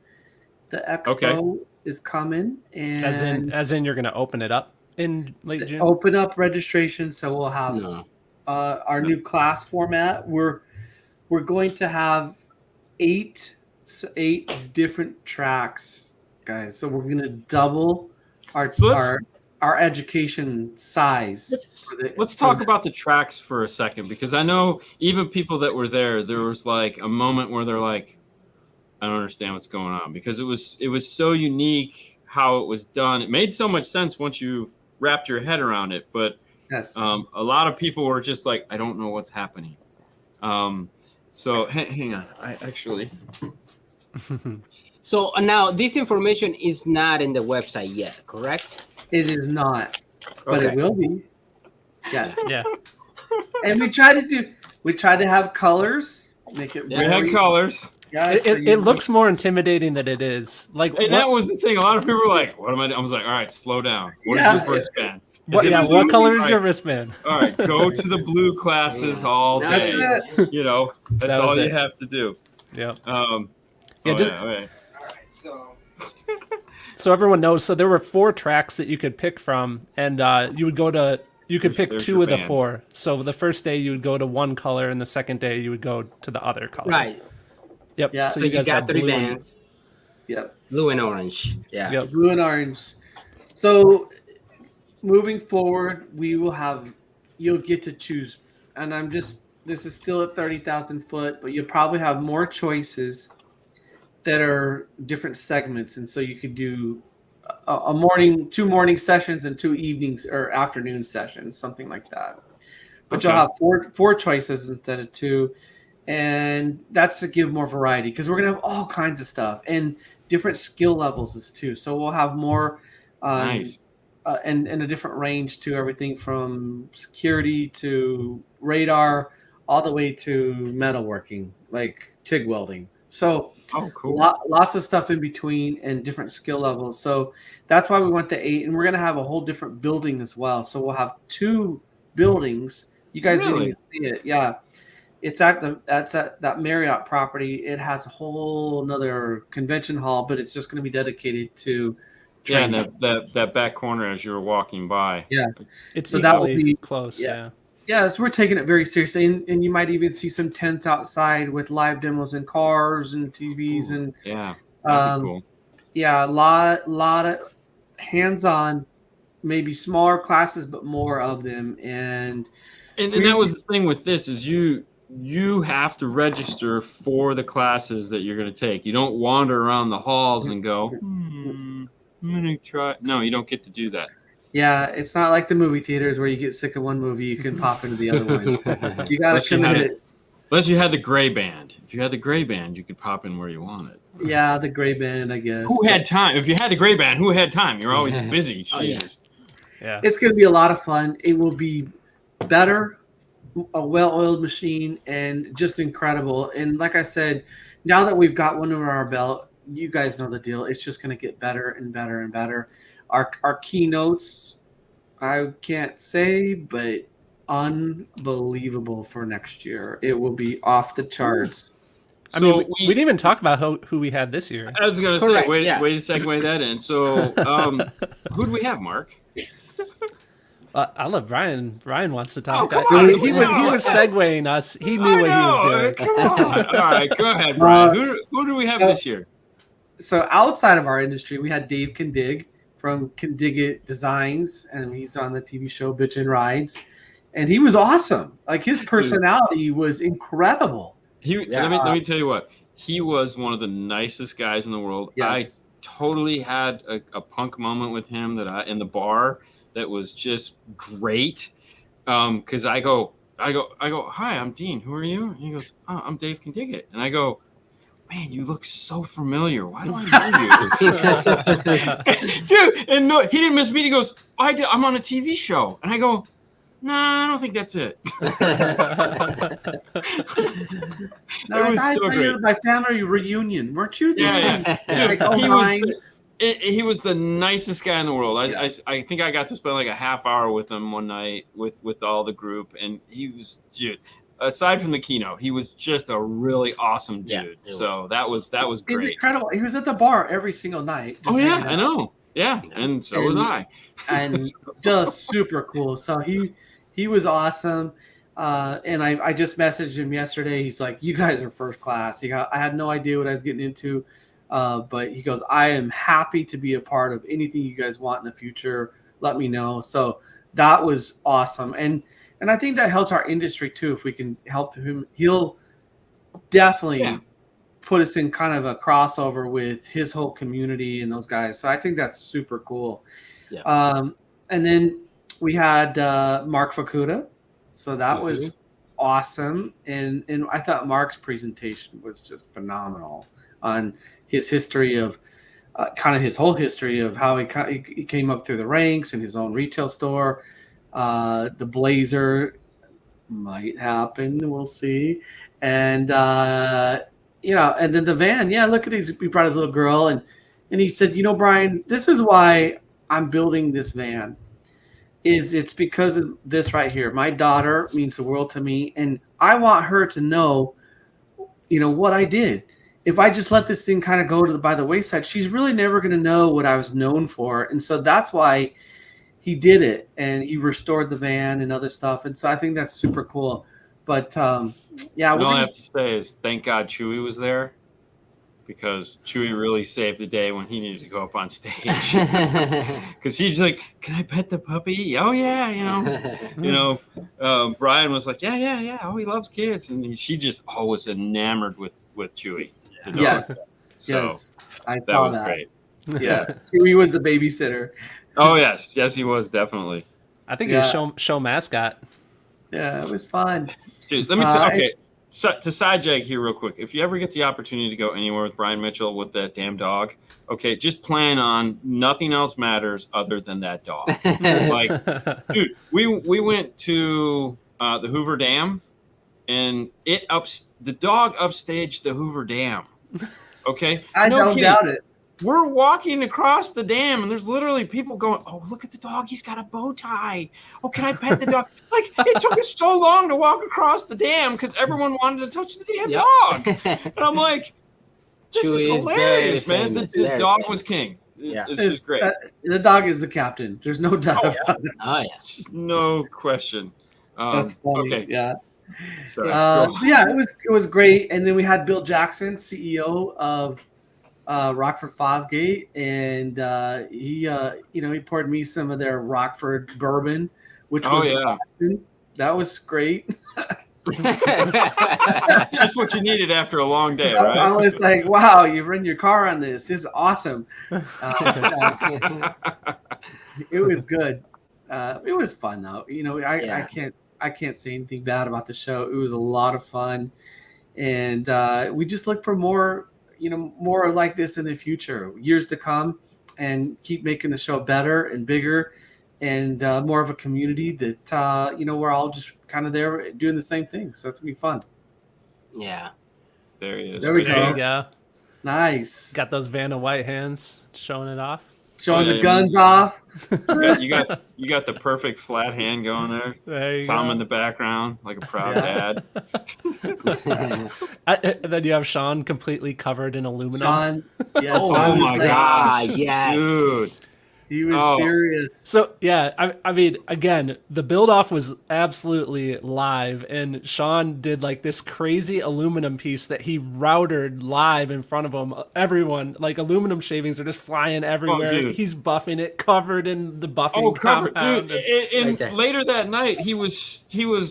The expo is coming, and
as in you're going to open it up in late June.
Open up registration, so we'll have our new class format. We're going to have eight different tracks, guys. So we're going to double our education size.
Let's talk about the tracks for a second, because I know even people that were there was like a moment where they're like, I don't understand what's going on, because it was so unique how it was done. It made so much sense once you wrapped your head around it, but
yes,
a lot of people were just like, I don't know what's happening. So hang on, I actually.
So now this information is not in the website yet, correct?
It is not, but it will be. Yes.
Yeah.
And we try to have colors, make it.
We had colors.
Guys,
it looks more intimidating than it is. Like,
that was the thing. A lot of people were like, "What am I doing?" I was like, "All right, slow down. What is your wristband?
What color is your wristband?"
All right, go to the blue classes all day. You know, that's all you have to do.
Yeah. So everyone knows. So there were 4 tracks that you could pick from, and you could pick 2 of the 4. So the first day you would go to one color, and the second day you would go to the other color.
Right.
Yep.
Yeah.
So you guys got 3 bands.
Yep.
Blue and orange. Yeah.
Yep.
Blue and orange. So moving forward, you'll get to choose, and this is still at 30,000 foot, but you'll probably have more choices that are different segments, and so you could do a morning, 2 morning sessions and 2 evenings or afternoon sessions, something like that. But you'll have four choices instead of 2, and that's to give more variety, because we're gonna have all kinds of stuff and different skill levels too. So we'll have more
nice.
And a different range to everything from security to radar, all the way to metalworking, like TIG welding. So
cool.
Lots of stuff in between and different skill levels. So that's why we went to 8, and we're going to have a whole different building as well. So we'll have 2 buildings. You guys didn't even see it. Yeah. It's at that Marriott property. It has a whole another convention hall, but it's just going to be dedicated to training.
Yeah, and that back corner as you were walking by.
Yeah.
It's
so
equally
that will be
close. Yeah.
Yeah, so we're taking it very seriously, and you might even see some tents outside with live demos and cars and TVs.
Ooh,
and
yeah, that'd be cool.
Yeah, a lot of hands-on, maybe smaller classes, but more of them. And
that was the thing with this is you have to register for the classes that you're going to take. You don't wander around the halls and go, I'm going to try. No, you don't get to do that.
Yeah, it's not like the movie theaters where you get sick of one movie, you can pop into the other one. You got to commit it.
Unless you had the gray band. If you had the gray band, you could pop in where you wanted.
Yeah, the gray band, I guess.
Who had time? If you had the gray band, who had time? You're always busy. Jesus.
Yeah.
It's going to be a lot of fun. It will be better, a well-oiled machine, and just incredible. And like I said, now that we've got one under our belt, you guys know the deal. It's just going to get better and better and better. Our keynotes, I can't say, but unbelievable for next year. It will be off the charts.
I mean, we didn't even talk about who we had this year.
I was going to say, way to segue that in. So, who do we have, Mark?
I'll let Bryan. Bryan wants to talk.
He
was segueing us. He knew what he was doing.
Come on. All right, go ahead, Bryan. Who do we have this year?
So outside of our industry, we had Dave Can Dig from Can Dig It Designs, and he's on the TV show Bitchin' Rides, and he was awesome. Like his personality was incredible.
Let me tell you what. He was one of the nicest guys in the world.
Yes.
I totally had a punk moment with him in the bar that was just great. Because I go, hi, I'm Dean. Who are you? And he goes, oh, I'm Dave Can Dig It. And I go, man, you look so familiar. Why do I know you? Dude, and no, he didn't miss me. He goes, I'm on a TV show. And I go, nah, I don't think that's it.
No,
It was so great.
My family reunion, weren't you?
Yeah.
Like,
He was the nicest guy in the world. I think I got to spend like a half hour with him one night with all the group, and he was, dude, aside from the keynote, he was just a really awesome dude. So that was great.
He's incredible. He was at the bar every single night.
Oh yeah, I know. Yeah, and so was I.
And just super cool. So he was awesome. And I just messaged him yesterday. He's like, you guys are first class. I had no idea what I was getting into. But he goes, I am happy to be a part of anything you guys want in the future. Let me know. So that was awesome. And I think that helps our industry too. If we can help him, he'll definitely put us in kind of a crossover with his whole community and those guys. So I think that's super cool. Yeah. And then we had Mark Fukuda. So that was awesome. And I thought Mark's presentation was just phenomenal on his history of kind of his whole history of how he came up through the ranks in his own retail store. The Blazer might happen. We'll see. And, and then the van. Yeah, look at these. He brought his little girl. And he said, Bryan, this is why I'm building this van. It's because of this right here. My daughter means the world to me. And I want her to know, what I did. If I just let this thing kind of go by the wayside, she's really never going to know what I was known for. And so that's why he did it. And he restored the van and other stuff. And so I think that's super cool. But, all I
have to say is thank God Chewy was there, because Chewy really saved the day when he needed to go up on stage. Because he's like, can I pet the puppy? Oh, yeah, Bryan was like, yeah. Oh, he loves kids. And she just was enamored with Chewy.
Yes.
So
yes.
that was great.
Yeah. He was the babysitter.
Oh, yes. Yes, he was, definitely.
I think he was show mascot.
Yeah, it was fun.
Dude, let me tell you. Okay. So, to side jag here real quick. If you ever get the opportunity to go anywhere with Bryan Mitchell with that damn dog, okay, just plan on nothing else matters other than that dog. Like, dude, we went to the Hoover Dam, and the dog upstaged the Hoover Dam. Okay,
I don't doubt it.
We're walking across the dam, and there's literally people going, "Oh, look at the dog! He's got a bow tie. Oh, can I pet the dog?" Like, it took us so long to walk across the dam because everyone wanted to touch the damn dog. And I'm like, "This is hilarious, man! The dog was king. It's just great.
The dog is the captain. There's no doubt about it.
Oh yeah,
no question."
That's funny.
Okay,
yeah.
Sorry.
It was great. And then we had Bill Jackson, CEO of Rockford Fosgate, and he poured me some of their Rockford bourbon, which was awesome. That was great.
Just what you needed after a long day, right?
I was like, wow, you run your car on this. This is awesome. It was good. It was fun though. I can't say anything bad about the show. It was a lot of fun, and we just look for more like this in the future, years to come, and keep making the show better and bigger, and more of a community that we're all just kind of there doing the same thing. So it's gonna be fun.
Yeah.
There he is.
There we go.
There you go.
Nice.
Got those Vanna White hands showing it off.
Showing the guns off.
You got the perfect flat hand going there.
There you
Tom
go.
in the background, like a proud dad.
And then you have Sean completely covered in aluminum.
Sean, yes.
Oh my gosh,
yes.
dude.
He was
Oh.
serious.
So yeah, I mean, again, the build off was absolutely live, and Sean did like this crazy aluminum piece that he routed live in front of him. Everyone, like aluminum shavings are just flying everywhere.
dude.
He's buffing it, covered in the buffing
Oh, cover,
compound.
dude!
Right
And
there.
later that night, he was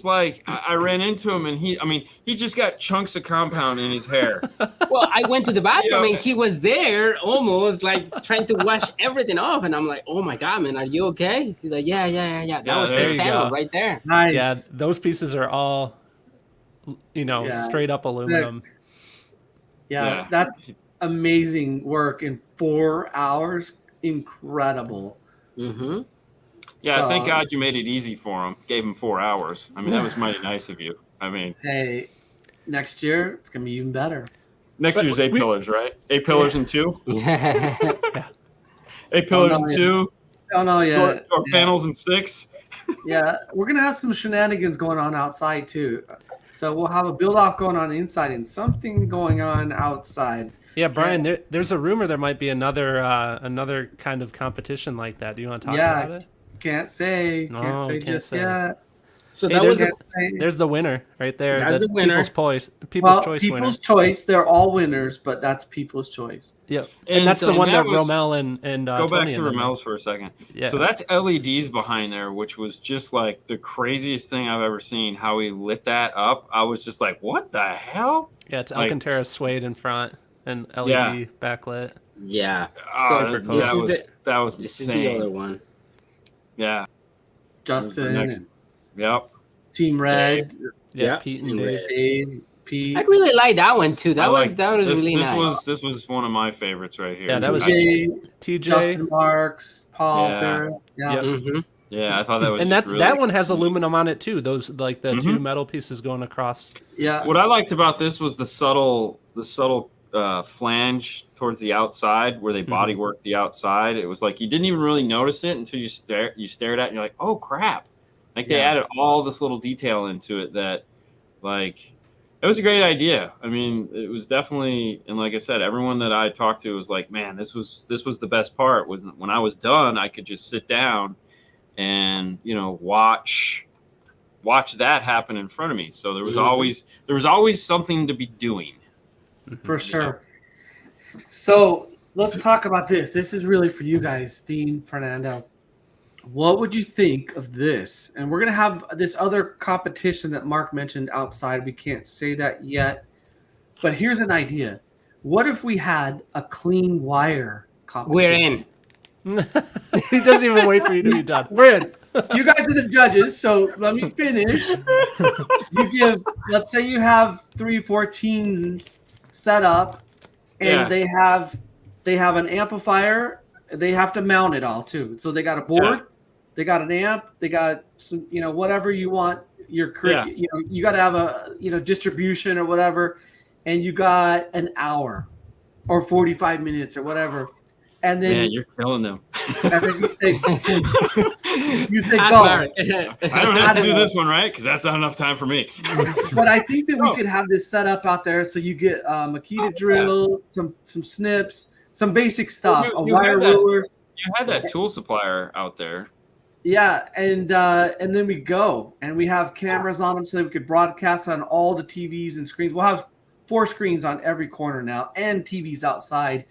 like, I ran into him, and he just got chunks of compound in his hair.
Well, I went to the bathroom
Yeah.
and he was there almost like trying to wash everything off. And I'm like, oh my God, man, are you okay? He's like, yeah. That
Yeah,
was
there
his
you
panel
go.
right there.
Nice.
Yeah, those pieces are all,
Yeah.
straight up aluminum.
Yeah, that's amazing work in 4 hours. Incredible.
Mm-hmm.
Yeah,
So,
thank God you made it easy for him. Gave him 4 hours. I mean, that was mighty nice of you. I mean,
Hey, next year it's gonna be even better.
next year's 8 pillars, right? 8 pillars and 2.
Yeah.
8 pillars
no,
and
yeah.
2.
Oh no, yeah,
Or panels and 6.
yeah. We're gonna have some shenanigans going on outside too. So we'll have a build off going on inside and something going on outside.
Yeah, Brian, there's a rumor there might be another kind of competition like that. Do you want to talk about it?
Can't say
No,
can't
can't
just
say.
yet.
So
Hey,
that was
there's
Can't say.
There's the winner right there.
That's the winner.
People's choice winner.
People's choice. They're all winners, but that's people's choice.
Yep. And that's the
And
one that
was-
Rommel and
Go
Tony
back to
and them-
Romel's for a second.
Yeah.
So that's LEDs behind there, which was just like the craziest thing I've ever seen. How he lit that up, I was just like, "What the hell?"
Yeah, it's
like-
Alcantara suede in front and LED
Yeah.
backlit.
yeah.
Oh,
So
that was
This is the other
insane.
one.
Yeah.
Justin
next-
and
Yep.
Team Red,
Yeah,
Yeah.
Pete and
Yeah.
Dave.
Pete,
I really like that one too. That was
this,
really
this
nice.
This was one of my favorites right here.
Yeah, that was-
TJ,
TJ.
Justin Marks, Paul
Yeah.
Ferris. Yeah.
Yep.
Mm-hmm.
Yeah, I thought that was.
And
just
that
really
that one has aluminum on it too. Those like the two
Mhm.
metal pieces going across.
Yeah.
What I liked about this was the subtle flange towards the outside where they body worked the outside. It was like you didn't even really notice it until you stared at it and you're like, oh crap. Like they
Yeah.
added all this little detail into it that like it was a great idea. I mean, it was definitely, and like I said, everyone that I talked to was like, man, this was the best part. Was when I was done, I could just sit down and watch that happen in front of me. So there was always something to be doing.
For sure. So let's talk about this. This is really for you guys, Dean, Fernando. What would you think of this? And we're going to have this other competition that Mark mentioned outside. We can't say that yet. But here's an idea. What if we had a clean wire competition?
We're in.
He doesn't even wait for you to be done. We're in.
You guys are the judges, so let me finish. Let's say you have 3-4 teams set up, and
Yeah.
they have an amplifier. They have to mount it all too. So they got a board, they got an amp, they got some, whatever you want. You got to have a distribution or whatever, and you got an hour or 45 minutes or whatever, and then
Man, you're killing them.
and then you say
Ask
go.
Larry.
I don't have to do this one, right? Because that's not enough time for me.
But I think that we could have this set up out there so you get a Makita drill, some snips, some basic stuff, a
You
wire
had that.
ruler.
You had that tool supplier out there.
Yeah, and then we go and we have cameras on them so that we could broadcast on all the TVs and screens. We'll have 4 screens on every corner now and TVs outside.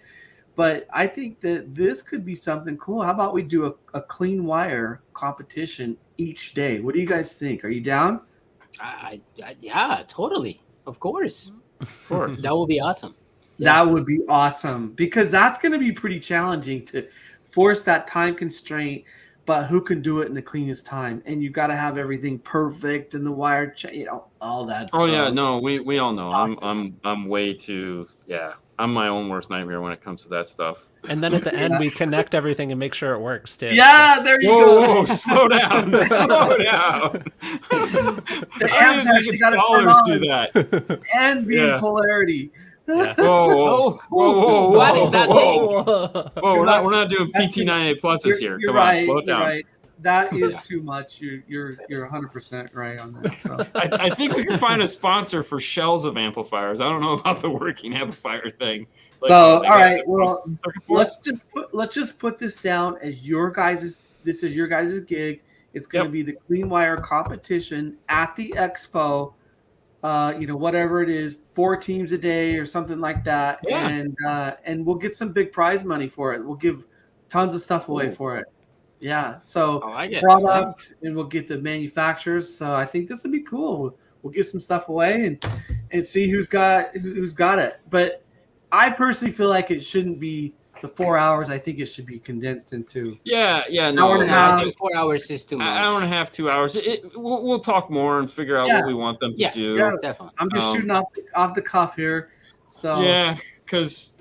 But I think that this could be something cool. How about we do a clean wire competition each day? What do you guys think? Are you down?
Yeah, totally. Of course.
Of course.
That would be awesome.
That would be awesome because that's going to be pretty challenging to force that time constraint, but who can do it in the cleanest time? And you got to have everything perfect and the wire, all that stuff.
Oh yeah, no, we all know.
Awesome.
I'm way too I'm my own worst nightmare when it comes to that stuff.
And then at the end, we connect everything and make sure it works too.
Yeah, there you
Whoa,
go.
whoa, slow down, slow down.
The amps actually got to turn
do
on
that.
and be in
Yeah.
polarity.
Yeah.
Whoa, whoa, whoa, whoa,
What
whoa,
is that?
whoa, whoa,
You're
we're not doing
That's
PT98 pluses here.
You're
Come
right.
on, slow it
You're
down.
right. That is too much. You're 100% right on that. So.
I think we can find a sponsor for shells of amplifiers. I don't know about the working amplifier thing. Like,
So,
they
all
got
right,
the
well,
circuit boards?
let's just put this down as your guys'. This is your guys' gig. It's going to
Yep.
be the clean wire competition at the expo. Whatever it is, 4 teams a day or something like that,
Yeah.
and we'll get some big prize money for it. We'll give tons of stuff away
Ooh.
for it. Yeah, so
I like it.
product, and we'll get the manufacturers. So I think this would be cool. We'll give some stuff away and see who's got it. But I personally feel like it shouldn't be the 4 hours. I think it should be condensed into
Yeah,
hour and a half.
I think 4 hours is too much.
An hour and a half, 2 hours. We'll talk more and figure out what we want them to do.
Yeah.
Definitely.
I'm just shooting off the cuff here. So
Yeah, because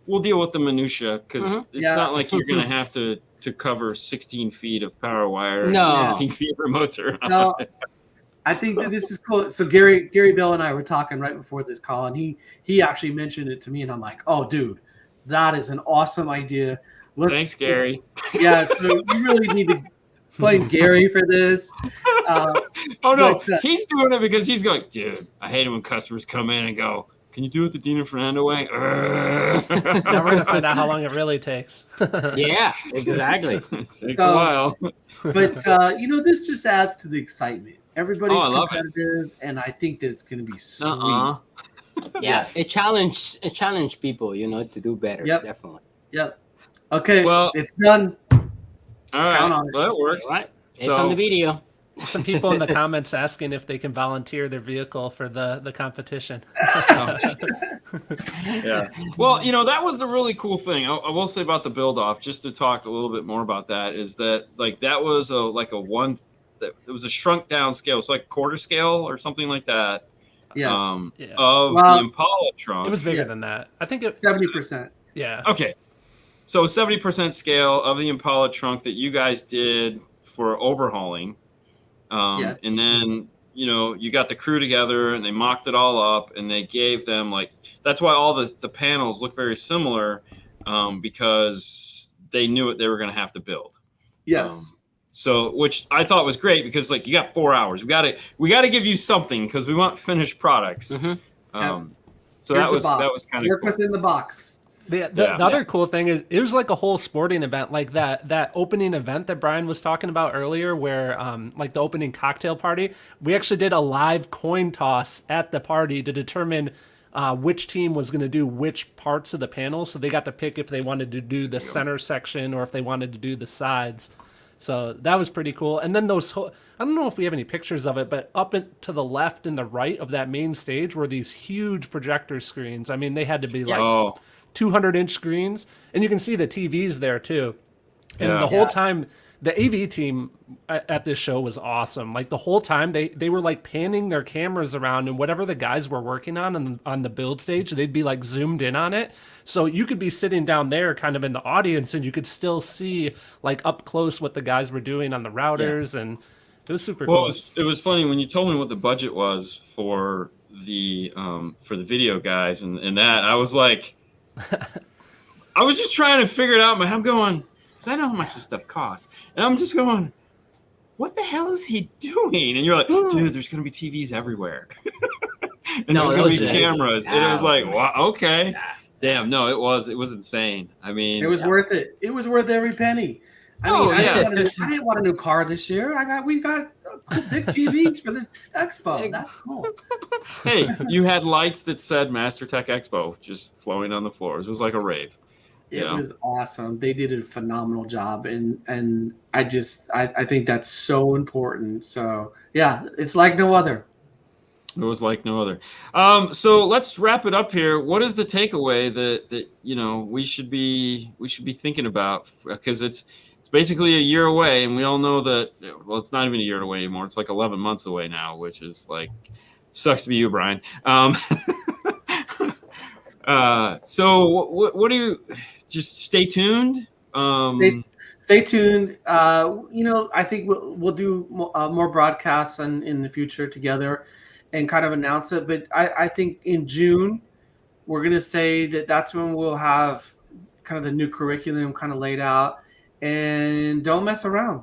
we'll deal with the minutia because it's not like you're gonna have to cover 16 feet of power wire
No.
and 16 feet of remotes around.
No, I think that this is cool. So Gary Bill and I were talking right before this call, and he actually mentioned it to me, and I'm like, oh, dude, that is an awesome idea.
Thanks, Gary.
Yeah, so you really need to blame Gary for this.
Oh no,
but,
he's doing it because he's going, dude. I hate it when customers come in and go, "Can you do it the Dean and Fernando way?"
Now we're gonna find out how long it really takes.
Yeah, exactly.
It takes a while.
But this just adds to the excitement. Everybody's
I love
competitive, and I think that it's going to be sweet.
Yeah, it challenge people, to do better.
Yep.
Definitely.
Yep. Okay.
Well,
it's done.
All right.
Count on it.
Well, that works.
All right. It's on the video.
Some people in the comments asking if they can volunteer their vehicle for the competition.
Yeah. Well, that was the really cool thing. I will say about the build off, just to talk a little bit more about that, is that that was it was a shrunk down scale. It's like quarter scale or something like that.
Yes.
Of the Impala trunk.
It was bigger than that. I think it
70%.
Yeah.
Okay. So 70% scale of the Impala trunk that you guys did for overhauling.
Yes.
And then, you got the crew together and they mocked it all up and they gave them that's why all the panels look very similar, because they knew what they were going to have to build.
Yes.
So, which I thought was great because you got 4 hours. We got to give you something because we want finished products.
Mm-hmm.
So that was kind of
work
cool.
within the box.
The other cool thing is it was like a whole sporting event, like that opening event that Bryan was talking about earlier, where the opening cocktail party. We actually did a live coin toss at the party to determine which team was going to do which parts of the panel. So they got to pick if they wanted to do the center section or if they wanted to do the sides. So that was pretty cool. And then I don't know if we have any pictures of it, but up to the left and the right of that main stage were these huge projector screens. I mean, they had to be 200-inch screens, and you can see the TVs there too. And the whole time, the AV team at this show was awesome. Like the whole time, they were panning their cameras around, and whatever the guys were working on the build stage, they'd be zoomed in on it. So you could be sitting down there, kind of in the audience, and you could still see up close what the guys were doing on the routers, and it was super cool.
It was funny when you told me what the budget was for the video guys and that. I was like, I was just trying to figure it out. I'm going, because I know how much this stuff costs, and I'm just going, what the hell is he doing? And you're like, dude, there's going to be TVs everywhere. And there's going to be cameras. And it was like, wow, okay. Damn, no, it was insane. I mean,
it was worth it. It was worth every penny. I didn't want a new car this year. We got cool big TVs for the expo. That's cool.
Hey, you had lights that said Master Tech Expo just flowing on the floors. It was like a rave.
It was awesome. They did a phenomenal job, and I think that's so important. So yeah, it's like no other.
It was like no other. So let's wrap it up here. What is the takeaway that we should be thinking about? Because it's basically a year away, and we all know that. Well, it's not even a year away anymore. It's 11 months away now, which is sucks to be you, Bryan. So what do you? Just stay tuned.
Stay tuned. I think we'll do more broadcasts in the future together, and kind of announce it. But I think in June, we're gonna say that's when we'll have kind of the new curriculum kind of laid out. And don't mess around,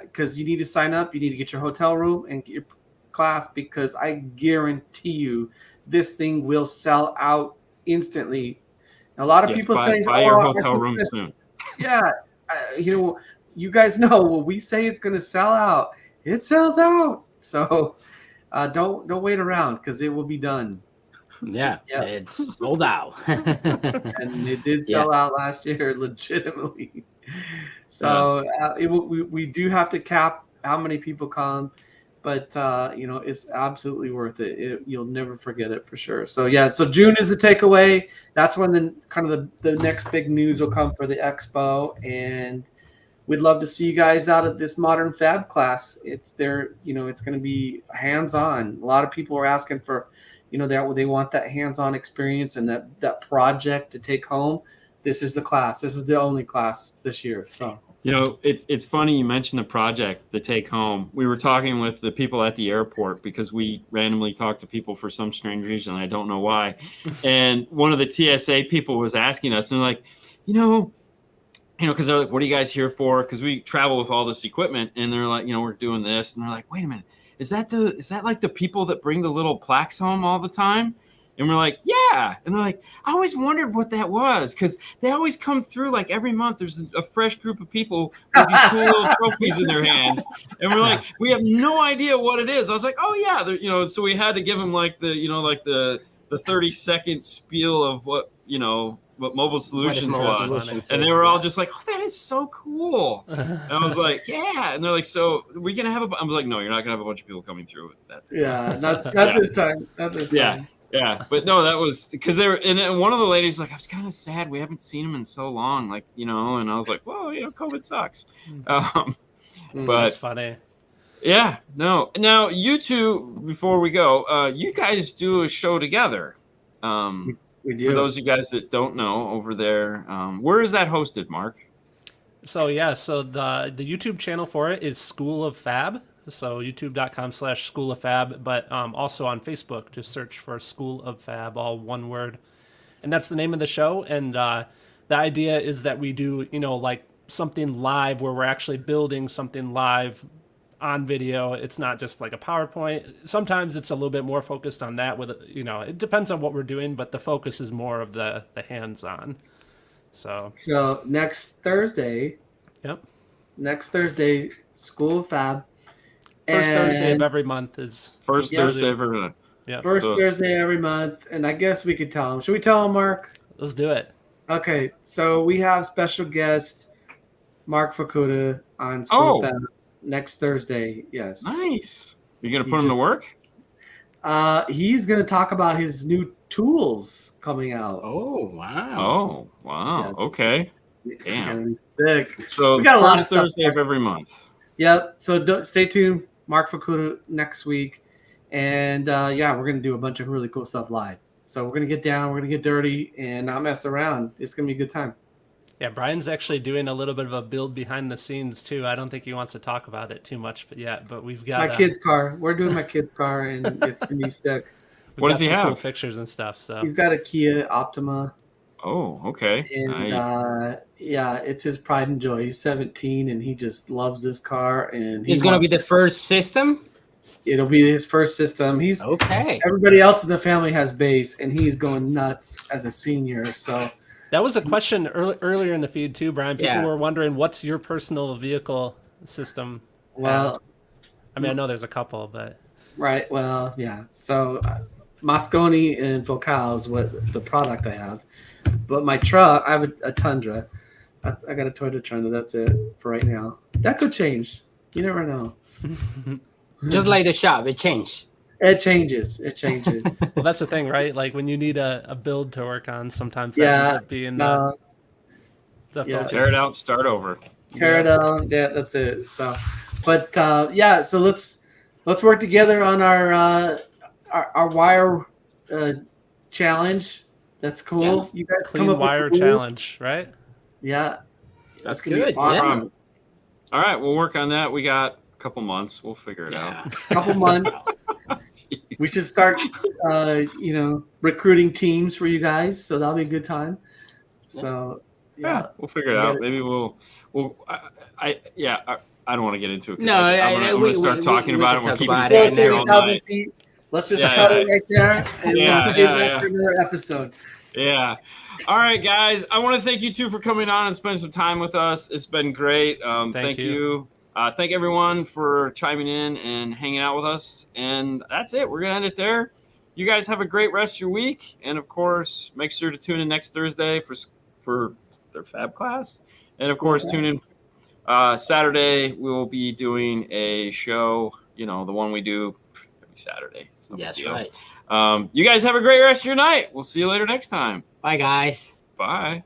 because you need to sign up. You need to get your hotel room and get your class, because I guarantee you this thing will sell out instantly. A lot of people say,
buy your hotel room soon.
Yeah, you guys know when we say it's going to sell out, it sells out. So don't wait around because it will be done.
Yeah, it's sold out.
And it did sell out last year legitimately. So we do have to cap how many people come, but it's absolutely worth it. You'll never forget it for sure. So so June is the takeaway. That's when the next big news will come for the expo, and we'd love to see you guys out at this modern fab class. It's there, it's going to be hands-on. A lot of people are asking for, that they want that hands-on experience and that project to take home. This is the class. This is the only class this year. So,
it's funny you mentioned the project to take home. We were talking with the people at the airport because we randomly talk to people for some strange reason. I don't know why. And one of the TSA people was asking us, and they're like, because they're like, what are you guys here for? Because we travel with all this equipment, and they're like, we're doing this. And they're like, wait a minute, is that like the people that bring the little plaques home all the time? And we're like, yeah. And they're like, I always wondered what that was, because they always come through like every month. There's a fresh group of people with these cool little trophies in their hands. And we're like, we have no idea what it is. I was like, oh yeah. So we had to give them like the 30-second spiel of what Mobile Solutions was. And they were all just like, oh, that is so cool. And I was like, yeah. And they're like, so we're going to have I was like, no, you're not going to have a bunch of people coming through with that.
Yeah, not this time. Not this time.
Yeah, but no, that was because they were, and one of the ladies was like, I was kind of sad. We haven't seen him in so long, and I was like, well, COVID sucks. But
that's funny.
Yeah, no. Now, you two, before we go, you guys do a show together.
We do.
For those of you guys that don't know, over there, where is that hosted, Mark?
So the YouTube channel for it is School of Fab. So youtube.com/School of Fab, but also on Facebook, just search for School of Fab, all one word. And that's the name of the show. And the idea is that we do, like something live where we're actually building something live on video. It's not just like a PowerPoint. Sometimes it's a little bit more focused on that with, it depends on what we're doing, but the focus is more of the hands-on. So
next Thursday.
Yep.
Next Thursday, School of Fab.
First Thursday of every month is
first Thursday of every month.
Yeah.
Thursday every month, and I guess we could tell them. Should we tell them, Mark?
Let's do it.
Okay, so we have special guest Mark Fukuda on School of Fab next Thursday. Yes.
Nice. You're gonna put him to work?
He's gonna talk about his new tools coming out.
Oh wow.
Oh wow. Yeah. Okay.
It's
Damn.
gonna be sick.
So we got a lot of Thursday of every month.
Yep. So stay tuned, Mark Fukuda next week, and we're gonna do a bunch of really cool stuff live. So we're gonna get down, we're gonna get dirty, and not mess around. It's gonna be a good time.
Yeah, Bryan's actually doing a little bit of a build behind the scenes too. I don't think he wants to talk about it too much, but we've got
my kid's car. We're doing my kid's car, and it's gonna be sick.
What does he have?
Cool pictures and stuff. So
he's got a Kia Optima.
Oh, okay.
And it's his pride and joy. He's 17 and he just loves this car. And
he's going to be the first system?
It'll be his first system. He's
okay.
Everybody else in the family has base, and he's going nuts as a senior. So
that was a question earlier in the feed too, Bryan. People were wondering, what's your personal vehicle system?
Well,
I mean, I know there's a couple, but
right. Well, yeah. So Mosconi and Vocal is what the product I have. But my truck, I have a Tundra. I got a Toyota Tundra. That's it for right now. That could change. You never know.
Just like the shop, it changed.
It changes.
Well, that's the thing, right? Like when you need a build to work on, sometimes that ends up being the focus.
Tear it out, start over.
Tear it out. Yeah, that's it. So, but so let's work together on our wire challenge. That's cool.
Yeah.
You guys
clean wire challenge, right?
Yeah,
that's good.
Awesome.
Yeah. All right, we'll work on that. We got a couple months. We'll figure it out.
A couple months. We should start, recruiting teams for you guys. So that'll be a good time. So
we'll figure it out. Maybe I don't want to get into it.
No,
I'm going to start talking about it. We'll keep it
all night. Let's just
Yeah,
cut
yeah.
it right there and
Yeah,
we'll save
yeah,
that
yeah.
for another episode.
Yeah. All right, guys. I want to thank you two for coming on and spending some time with us. It's been great. Thank you. Thank everyone for chiming in and hanging out with us. And that's it. We're going to end it there. You guys have a great rest of your week. And of course, make sure to tune in next Thursday for their Fab class. And of course, tune in Saturday. We'll be doing a show, the one we do every Saturday. It's no big
That's
deal.
right.
You guys have a great rest of your night. We'll see you later next time.
Bye, guys.
Bye.